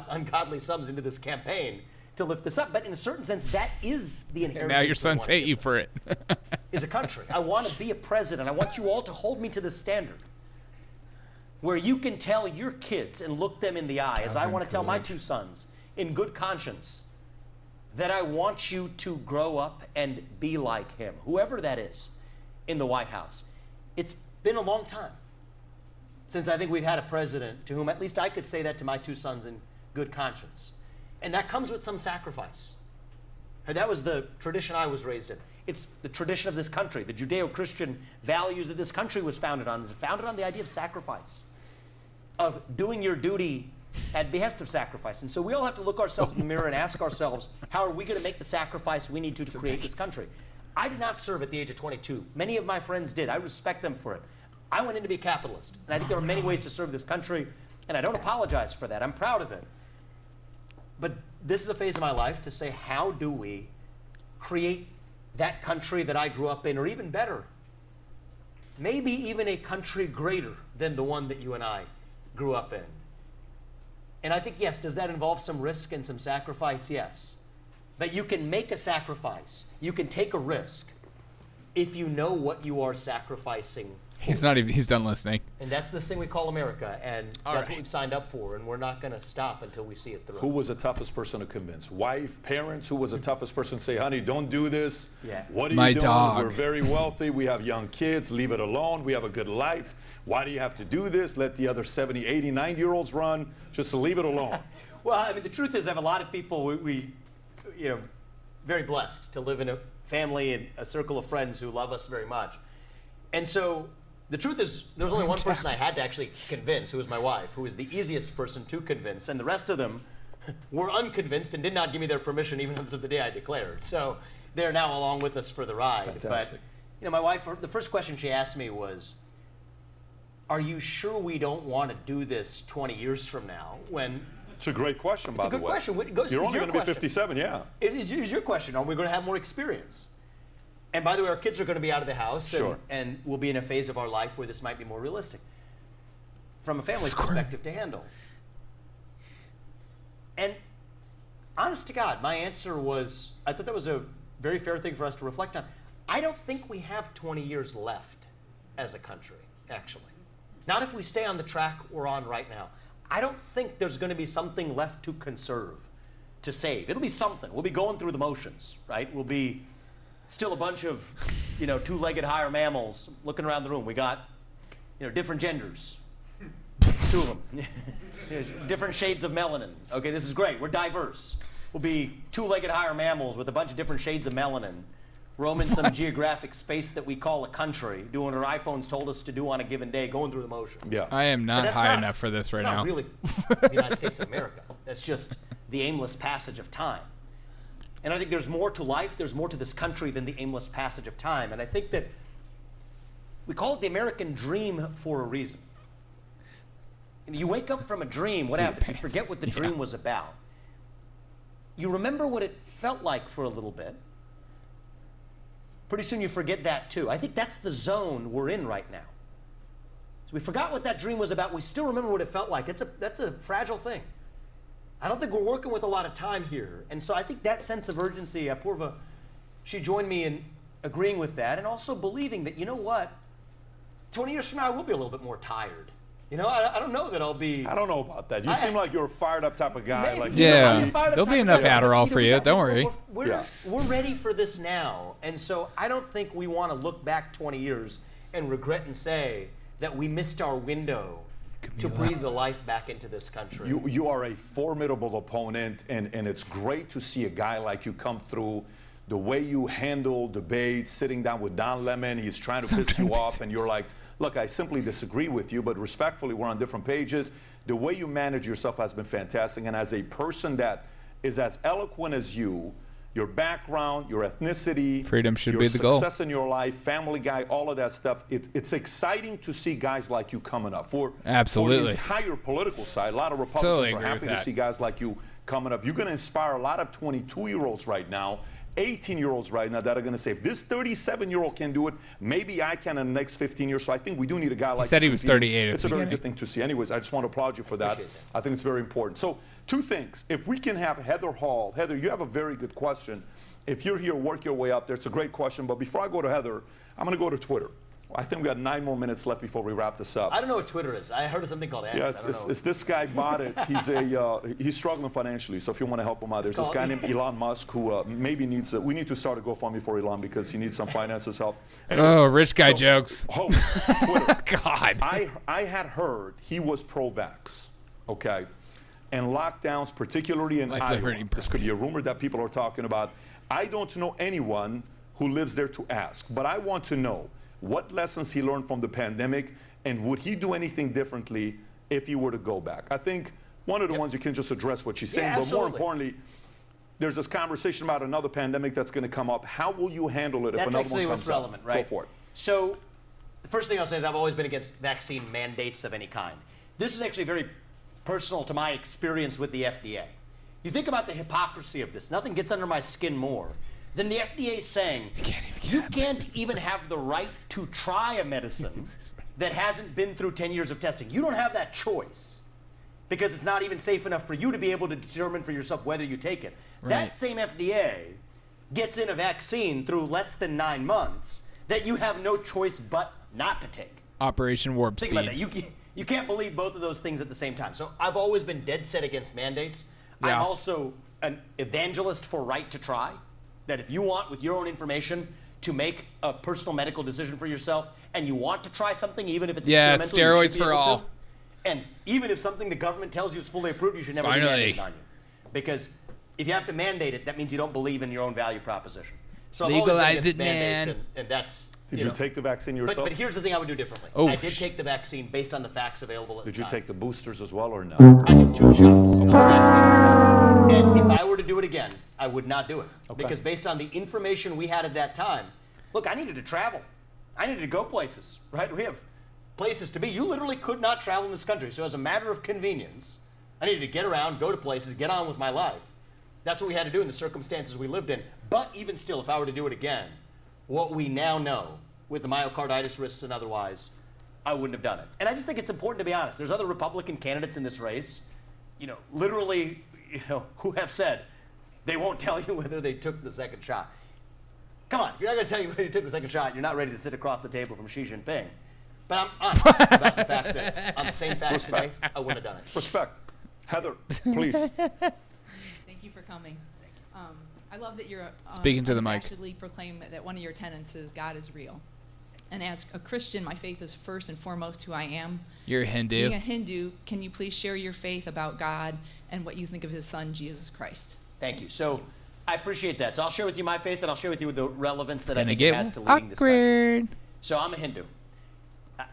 Ungodly sums into this campaign to lift this up, but in a certain sense, that is the inheritance. And now your sons hate you for it. Is a country. I want to be a president. I want you all to hold me to the standard where you can tell your kids and look them in the eye, as I want to tell my 2 sons, in good conscience, that I want you to grow up and be like him, whoever that is, in the White House. It's been a long time since I think we've had a president to whom at least I could say that to my 2 sons in good conscience. And that comes with some sacrifice. And that was the tradition I was raised in. It's the tradition of this country. The Judeo-Christian values that this country was founded on is founded on the idea of sacrifice, of doing your duty at behest of sacrifice. And so we all have to look ourselves in the mirror and ask ourselves, how are we going to make the sacrifice we need to create this country? I did not serve at the age of 22. Many of my friends did. I respect them for it. I went in to be a capitalist. And I think there are many ways to serve this country, and I don't apologize for that. I'm proud of it. But this is a phase of my life to say, how do we create that country that I grew up in, or even better, maybe even a country greater than the one that you and I grew up in. And I think, yes, does that involve some risk and some sacrifice? Yes. But you can make a sacrifice. You can take a risk if you know what you are sacrificing. He's done listening. And that's this thing we call America, and that's what we've signed up for, and we're not going to stop until we see it through. Who was the toughest person to convince? Wife, parents? Who was the toughest person to say, honey, don't do this? Yeah. What are My you doing? dog. We're very wealthy. We have young kids. Leave it alone. We have a good life. Why do you have to do this? Let the other 70, 80, 90-year-olds run. Just leave it alone. Well, I mean, the truth is I have a lot of people, we very blessed to live in a family and a circle of friends who love us very much. And so the truth is there was only one person I had to actually convince, who was my wife, who was the easiest person to convince. And the rest of them were unconvinced and did not give me their permission even as of the day I declared. So they're now along with us for the ride. Fantastic. But my wife, the first question she asked me was, are you sure we don't want to do this 20 years from now when... It's a great question, by the way. It's a good question. You're only going to be 57, yeah. It is your question. Are we going to have more experience? And by the way, our kids are going to be out of the house, Sure. and we'll be in a phase of our life where this might be more realistic from a family perspective to handle. And honest to God, my answer was, I thought that was a very fair thing for us to reflect on. I don't think we have 20 years left as a country, actually. Not if we stay on the track we're on right now. I don't think there's going to be something left to conserve, to save. It'll be something. We'll be going through the motions, right? We'll be still a bunch of, two-legged higher mammals looking around the room. We got, different genders, 2 of them. There's different shades of melanin. Okay, this is great. We're diverse. We'll be 2-legged higher mammals with a bunch of different shades of melanin, roaming some geographic space that we call a country, doing what our iPhones told us to do on a given day, going through the motions. Yeah. I am not high enough for this right now. That's not really the United States of America. That's just the aimless passage of time. And I think there's more to life, there's more to this country than the aimless passage of time. And I think that we call it the American dream for a reason. And you wake up from a dream, what happens? You forget what the dream was about. You remember what it felt like for a little bit. Pretty soon you forget that too. I think that's the zone we're in right now. So we forgot what that dream was about. We still remember what it felt like. That's a fragile thing. I don't think we're working with a lot of time here. And so I think that sense of urgency, Apurva, she joined me in agreeing with that and also believing that, 20 years from now I will be a little bit more tired. I don't know that I'll be... I don't know about that. You seem like you're a fired up type of guy. Maybe, there'll be enough Adderall for you. Don't worry. We're ready for this now. And so I don't think we want to look back 20 years and regret and say that we missed our window to breathe the life back into this country. You are a formidable opponent, and it's great to see a guy like you come through. The way you handle debates, sitting down with Don Lemon, he's trying to piss you off, and you're like, look, I simply disagree with you, but respectfully, we're on different pages. The way you manage yourself has been fantastic, and as a person that is as eloquent as you, your background, your ethnicity, freedom should be the goal. Your success in your life, family guy, all of that stuff. It's exciting to see guys like you coming up. For the entire political side, a lot of Republicans are happy to see guys like you coming up. You're going to inspire a lot of 22-year-olds right now, 18-year-olds right now that are going to say, if this 37-year-old can do it, maybe I can in the next 15 years. So I think we do need a guy like you. He said he was 38. It's a very good thing to see. Anyways, I just want to applaud you for that. I think it's very important. So 2 things. If we can have Heather Hall. Heather, you have a very good question. If you're here, work your way up there. It's a great question. But before I go to Heather, I'm going to go to Twitter. I think we got 9 more minutes left before we wrap this up. I don't know what Twitter is. I heard of something called X. Yeah, it's this guy bought it. He's struggling financially, so if you want to help him out, there's this guy named Elon Musk who maybe needs we need to start a GoFundMe for Elon because he needs some finances help. Anyway, rich guy jokes. Twitter. God. I had heard he was pro-vax, okay, and lockdowns, particularly in Iowa. This could be a rumor that people are talking about. I don't know anyone who lives there to ask, but I want to know what lessons he learned from the pandemic, and would he do anything differently if he were to go back? I think one of the ones you can just address what she's saying, but more importantly, there's this conversation about another pandemic that's going to come up. How will you handle it if another one comes up? That's actually what's relevant, right? Go for it. So the first thing I'll say is I've always been against vaccine mandates of any kind. This is actually very personal to my experience with the FDA. You think about the hypocrisy of this. Nothing gets under my skin more then the FDA is saying you can't even have the right to try a medicine that hasn't been through 10 years of testing. You don't have that choice because it's not even safe enough for you to be able to determine for yourself whether you take it. Right. That same FDA gets in a vaccine through less than 9 months that you have no choice but not to take. Operation Warp Think Speed. about that. You can't believe both of those things at the same time. So I've always been dead set against mandates. Yeah. I'm also an evangelist for right to try. That if you want, with your own information, to make a personal medical decision for yourself, and you want to try something, even if it's experimental, you steroids should be for able all. to. And even if something the government tells you is fully approved, you should never be mandated on you. Because if you have to mandate it, that means you don't believe in your own value proposition. So Legalize it, man. And that's. Did you take the vaccine yourself? But here's the thing I would do differently. Oh, I did take the vaccine based on the facts available at the time. Did you take the boosters as well or no? I took 2 shots of the vaccine. And if I were to do it again, I would not do it. Okay. Because based on the information we had at that time, look, I needed to travel. I needed to go places, right? We have places to be. You literally could not travel in this country. So as a matter of convenience, I needed to get around, go to places, get on with my life. That's what we had to do in the circumstances we lived in. But even still, if I were to do it again, what we now know with the myocarditis risks and otherwise, I wouldn't have done it. And I just think it's important to be honest. There's other Republican candidates in this race, literally, who have said they won't tell you whether they took the second shot. Come on, if you're not going to tell you whether you took the second shot, you're not ready to sit across the table from Xi Jinping. But I'm honest about the fact that on the same facts today, I wouldn't have done it. Respect. Heather, please. Thank you for coming. I love that you're Speaking to the mic. unabashedly proclaim that one of your tenets is God is real. And as a Christian, my faith is first and foremost who I am. You're a Hindu. Being a Hindu, can you please share your faith about God and what you think of his son, Jesus Christ? Thank you. So I appreciate that. So I'll share with you my faith, and I'll share with you the relevance that I think it has to leading this country. So I'm a Hindu.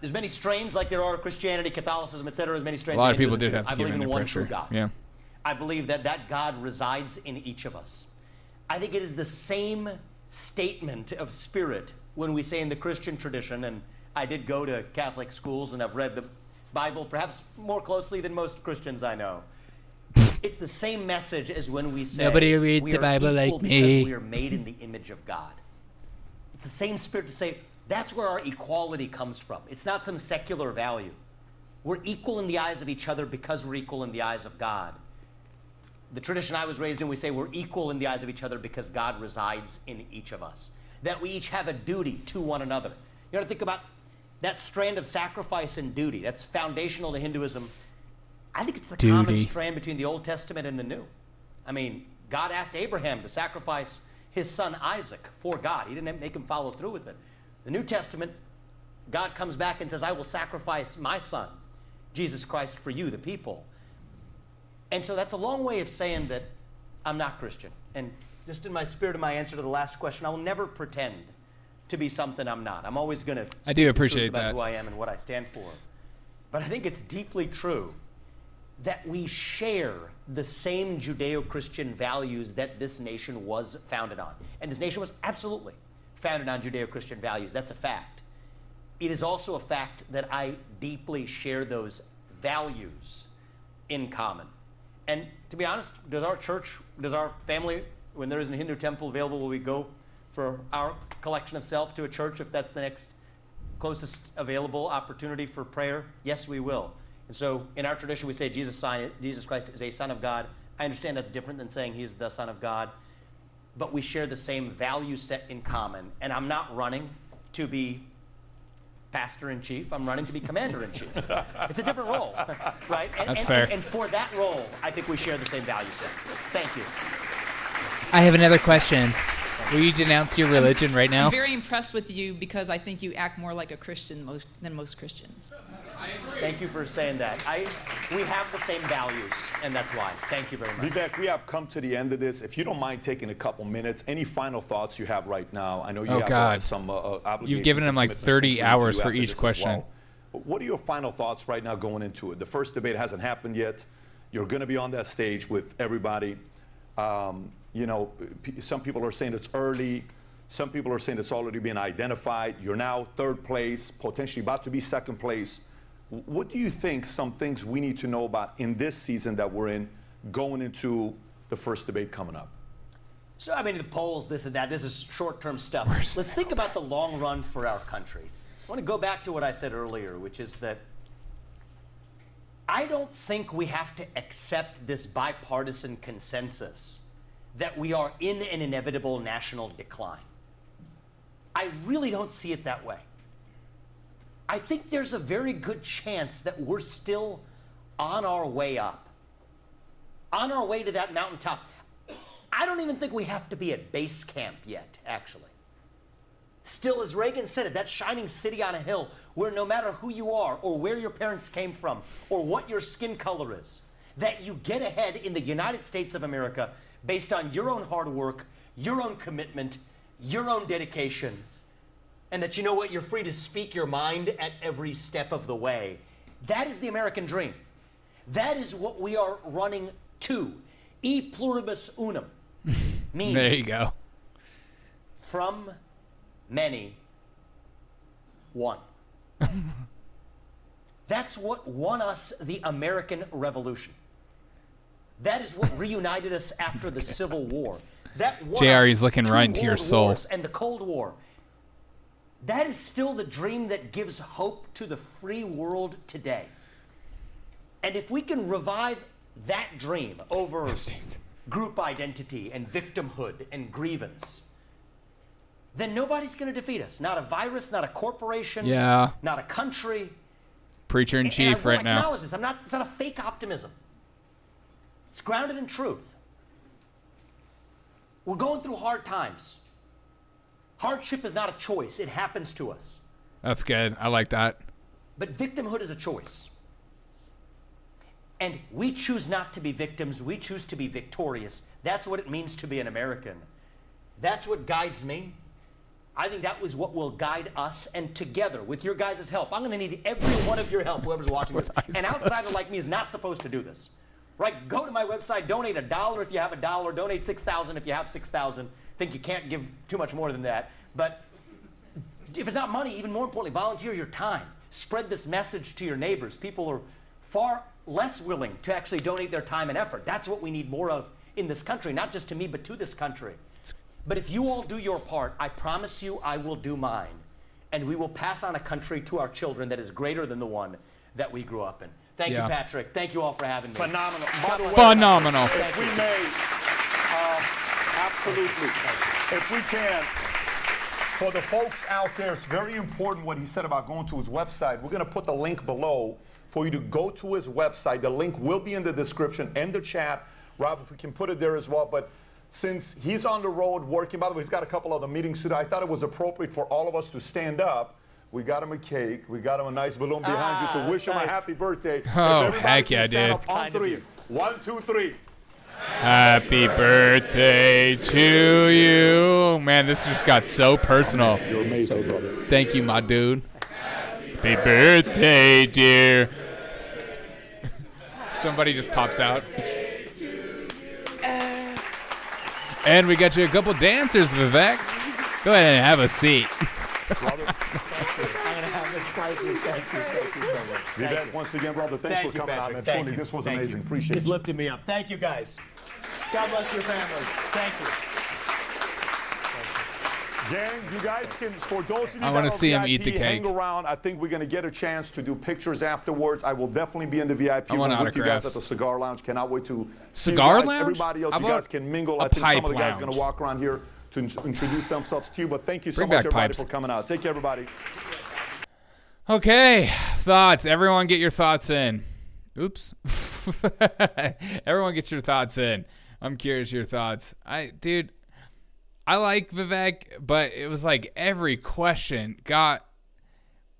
There's many strains, like there are Christianity, Catholicism, etc. There's many strains. A lot of people did have to I give believe in in to one pressure. true God. Yeah. I believe that God resides in each of us. I think it is the same statement of spirit when we say in the Christian tradition, and I did go to Catholic schools and I've read the Bible perhaps more closely than most Christians I know. It's the same message as when we say Nobody reads we the are Bible equal like me. because we are made in the image of God. It's the same spirit to say that's where our equality comes from. It's not some secular value. We're equal in the eyes of each other because we're equal in the eyes of God. The tradition I was raised in, we say we're equal in the eyes of each other because God resides in each of us. That we each have a duty to one another. You know, think about that strand of sacrifice and duty. That's foundational to Hinduism. I think it's the common strand between the Old Testament and the New. I mean, God asked Abraham to sacrifice his son Isaac for God. He didn't make him follow through with it. The New Testament, God comes back and says, I will sacrifice my son, Jesus Christ, for you, the people. And so that's a long way of saying that I'm not Christian. And just in my spirit of my answer to the last question, I will never pretend to be something I'm not. I'm always going to speak the truth about who I am and what I stand for. But I think it's deeply true that we share the same Judeo-Christian values that this nation was founded on. And this nation was absolutely founded on Judeo-Christian values. That's a fact. It is also a fact that I deeply share those values in common. And to be honest, does our church, does our family, when there is a Hindu temple available, will we go for our collection of self to a church if that's the next closest available opportunity for prayer? Yes, we will. And so in our tradition, we say Jesus Christ is a son of God. I understand that's different than saying he's the son of God, but we share the same value set in common. And I'm not running to be pastor-in-chief. I'm running to be commander-in-chief. It's a different role, right? That's fair. And for that role, I think we share the same value set. Thank you. I have another question. Will you denounce your religion right now? I'm very impressed with you because I think you act more like a Christian than most Christians. Thank you for saying that. We have the same values, and that's why. Thank you very much. Vivek, we have come to the end of this. If you don't mind taking a couple minutes, any final thoughts you have right now? I know you have some obligations. You've given him like 30 hours for each question. Well. What are your final thoughts right now going into it? The first debate hasn't happened yet. You're going to be on that stage with everybody. You know, some people are saying it's early. Some people are saying it's already been identified. You're now third place, potentially about to be second place. What do you think some things we need to know about in this season that we're in going into the first debate coming up? So, I mean, the polls, this and that, this is short-term stuff. Let's think about the long run for our countries. I want to go back to what I said earlier, which is that I don't think we have to accept this bipartisan consensus that we are in an inevitable national decline. I really don't see it that way. I think there's a very good chance that we're still on our way up, on our way to that mountaintop. I don't even think we have to be at base camp yet, actually. Still, as Reagan said it, that shining city on a hill where no matter who you are or where your parents came from or what your skin color is, that you get ahead in the United States of America based on your own hard work, your own commitment, your own dedication, and that you know what, you're free to speak your mind at every step of the way. That is the American dream. That is what we are running to. E pluribus unum means there you go. From many, one. That's what won us the American Revolution. That is what reunited us after the Civil War. That won JR, us he's looking 2 right into your world soul. wars and the Cold War. That is still the dream that gives hope to the free world today. And if we can revive that dream over group identity and victimhood and grievance, then nobody's going to defeat us. Not a virus, not a corporation, not a country. Preacher in chief right now. Acknowledge this. It's not a fake optimism. It's grounded in truth. We're going through hard times. Hardship is not a choice. It happens to us. That's good. I like that. But victimhood is a choice. And we choose not to be victims. We choose to be victorious. That's what it means to be an American. That's what guides me. I think that was what will guide us. And together, with your guys' help, I'm going to need every one of your help, whoever's watching this. An outsider like me is not supposed to do this. Right? Go to my website, donate $1 if you have $1, donate $6,000 if you have $6,000. Think you can't give too much more than that. But if it's not money, even more importantly, volunteer your time. Spread this message to your neighbors. People are far less willing to actually donate their time and effort. That's what we need more of in this country, not just to me, but to this country. But if you all do your part, I promise you I will do mine. And we will pass on a country to our children that is greater than the one that we grew up in. Thank you, Patrick. Thank you all for having me. Phenomenal. By the way, phenomenal. If we may, absolutely. If we can, for the folks out there, it's very important what he said about going to his website. We're going to put the link below for you to go to his website. The link will be in the description and the chat. Rob, if we can put it there as well. But since he's on the road working, by the way, he's got a couple other meetings today, I thought it was appropriate for all of us to stand up. We got him a cake. We got him a nice balloon behind you to wish him a happy birthday. Oh, heck yeah, dude. On 3. 1, 2, 3. Happy birthday to you. Man, this just got so personal. You're amazing, brother. Thank you, my dude. Happy birthday, dear. Somebody just pops out. And we got you a couple dancers, Vivek. Go ahead and have a seat. Brother, I'm going to have this slice of thank you so much. Vivek, once again, brother, thanks for coming out, man. Truly, this was amazing. Appreciate it. It's lifted me up. Thank you, guys. God bless your families. Thank you. Gang, you guys can, for those of you I want to see him eat the VIP, cake. hang around. I think we're going to get a chance to do pictures afterwards. I will definitely be in the VIP room with you guys at the Cigar Lounge. Cannot wait to see Cigar you guys. Lounge? Everybody else, How you guys can mingle. I think some of the guys are going to walk around here to introduce themselves to you. But thank you so much, everybody, for coming out. Take care, everybody. Okay, thoughts. Everyone get your thoughts in. Oops. Everyone get your thoughts in. I'm curious your thoughts. Dude, I like Vivek, but it was like every question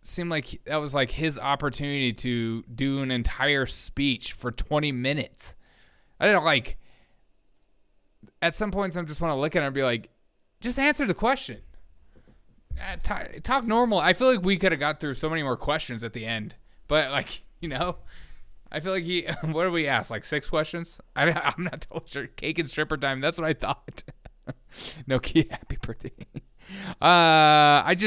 seemed like that was like his opportunity to do an entire speech for 20 minutes. I didn't like, at some points I just want to look at it and be like, just answer the question. Talk normal. I feel like we could have got through so many more questions at the end, but like, I feel like what did we ask? Like 6 questions? I'm not totally sure. Cake and stripper time. That's what I thought. No key. Happy birthday. That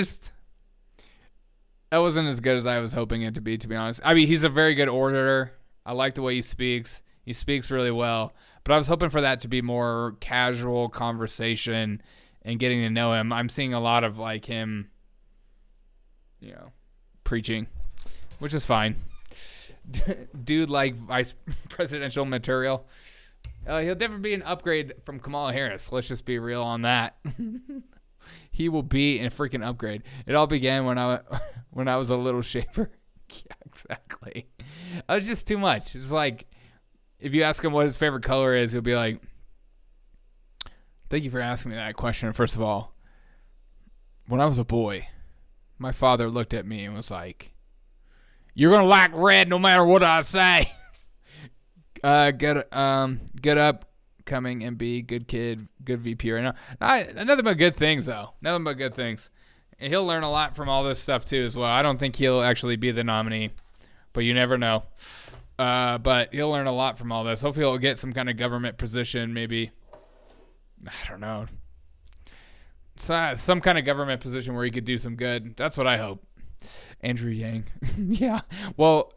wasn't as good as I was hoping it to be honest. I mean, he's a very good orator. I like the way he speaks. He speaks really well, But I was hoping for that to be more casual conversation and getting to know him. I'm seeing a lot of like him, preaching, which is fine. Dude, like vice presidential material. He'll definitely be an upgrade from Kamala Harris. Let's just be real on that. He will be a freaking upgrade. It all began when I was a little shaver. Yeah, exactly. It was just too much. It's like, if you ask him what his favorite color is, he'll be like, thank you for asking me that question. First of all, when I was a boy, my father looked at me and was like, you're going to like red no matter what I say. Good up, coming and be good kid, good VP right now. Nothing but good things, though. Nothing but good things. And he'll learn a lot from all this stuff, too, as well. I don't think he'll actually be the nominee, but you never know. But he'll learn a lot from all this. Hopefully he'll get some kind of government position, maybe. I don't know. Some kind of government position where he could do some good. That's what I hope. Andrew Yang. Yeah. Well,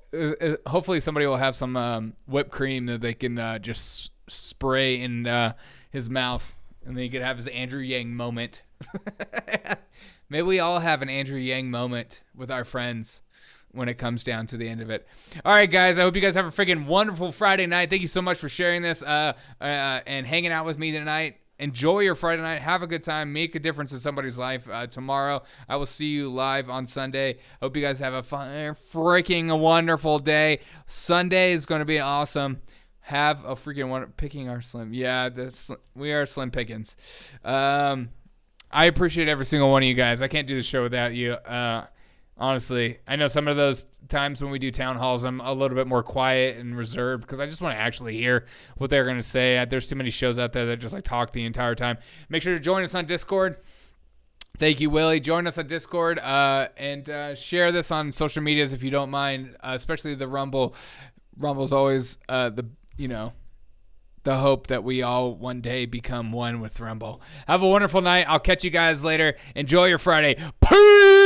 hopefully somebody will have some whipped cream that they can just spray in his mouth, and then he could have his Andrew Yang moment. Maybe we all have an Andrew Yang moment with our friends when it comes down to the end of it. All right, guys. I hope you guys have a freaking wonderful Friday night. Thank you so much for sharing this and hanging out with me tonight. Enjoy your Friday night. Have a good time. Make a difference in somebody's life. Tomorrow, I will see you live on Sunday. Hope you guys have a freaking wonderful day. Sunday is going to be awesome. Have a freaking one. Picking our slim. Yeah, we are slim pickings. I appreciate every single one of you guys. I can't do the show without you. Honestly, I know some of those times when we do town halls, I'm a little bit more quiet and reserved because I just want to actually hear what they're going to say. There's too many shows out there that just like talk the entire time. Make sure to join us on Discord. Thank you, Willie. Join us on Discord and share this on social medias if you don't mind, especially the Rumble. Rumble's always the hope that we all one day become one with Rumble. Have a wonderful night. I'll catch you guys later. Enjoy your Friday. Peace!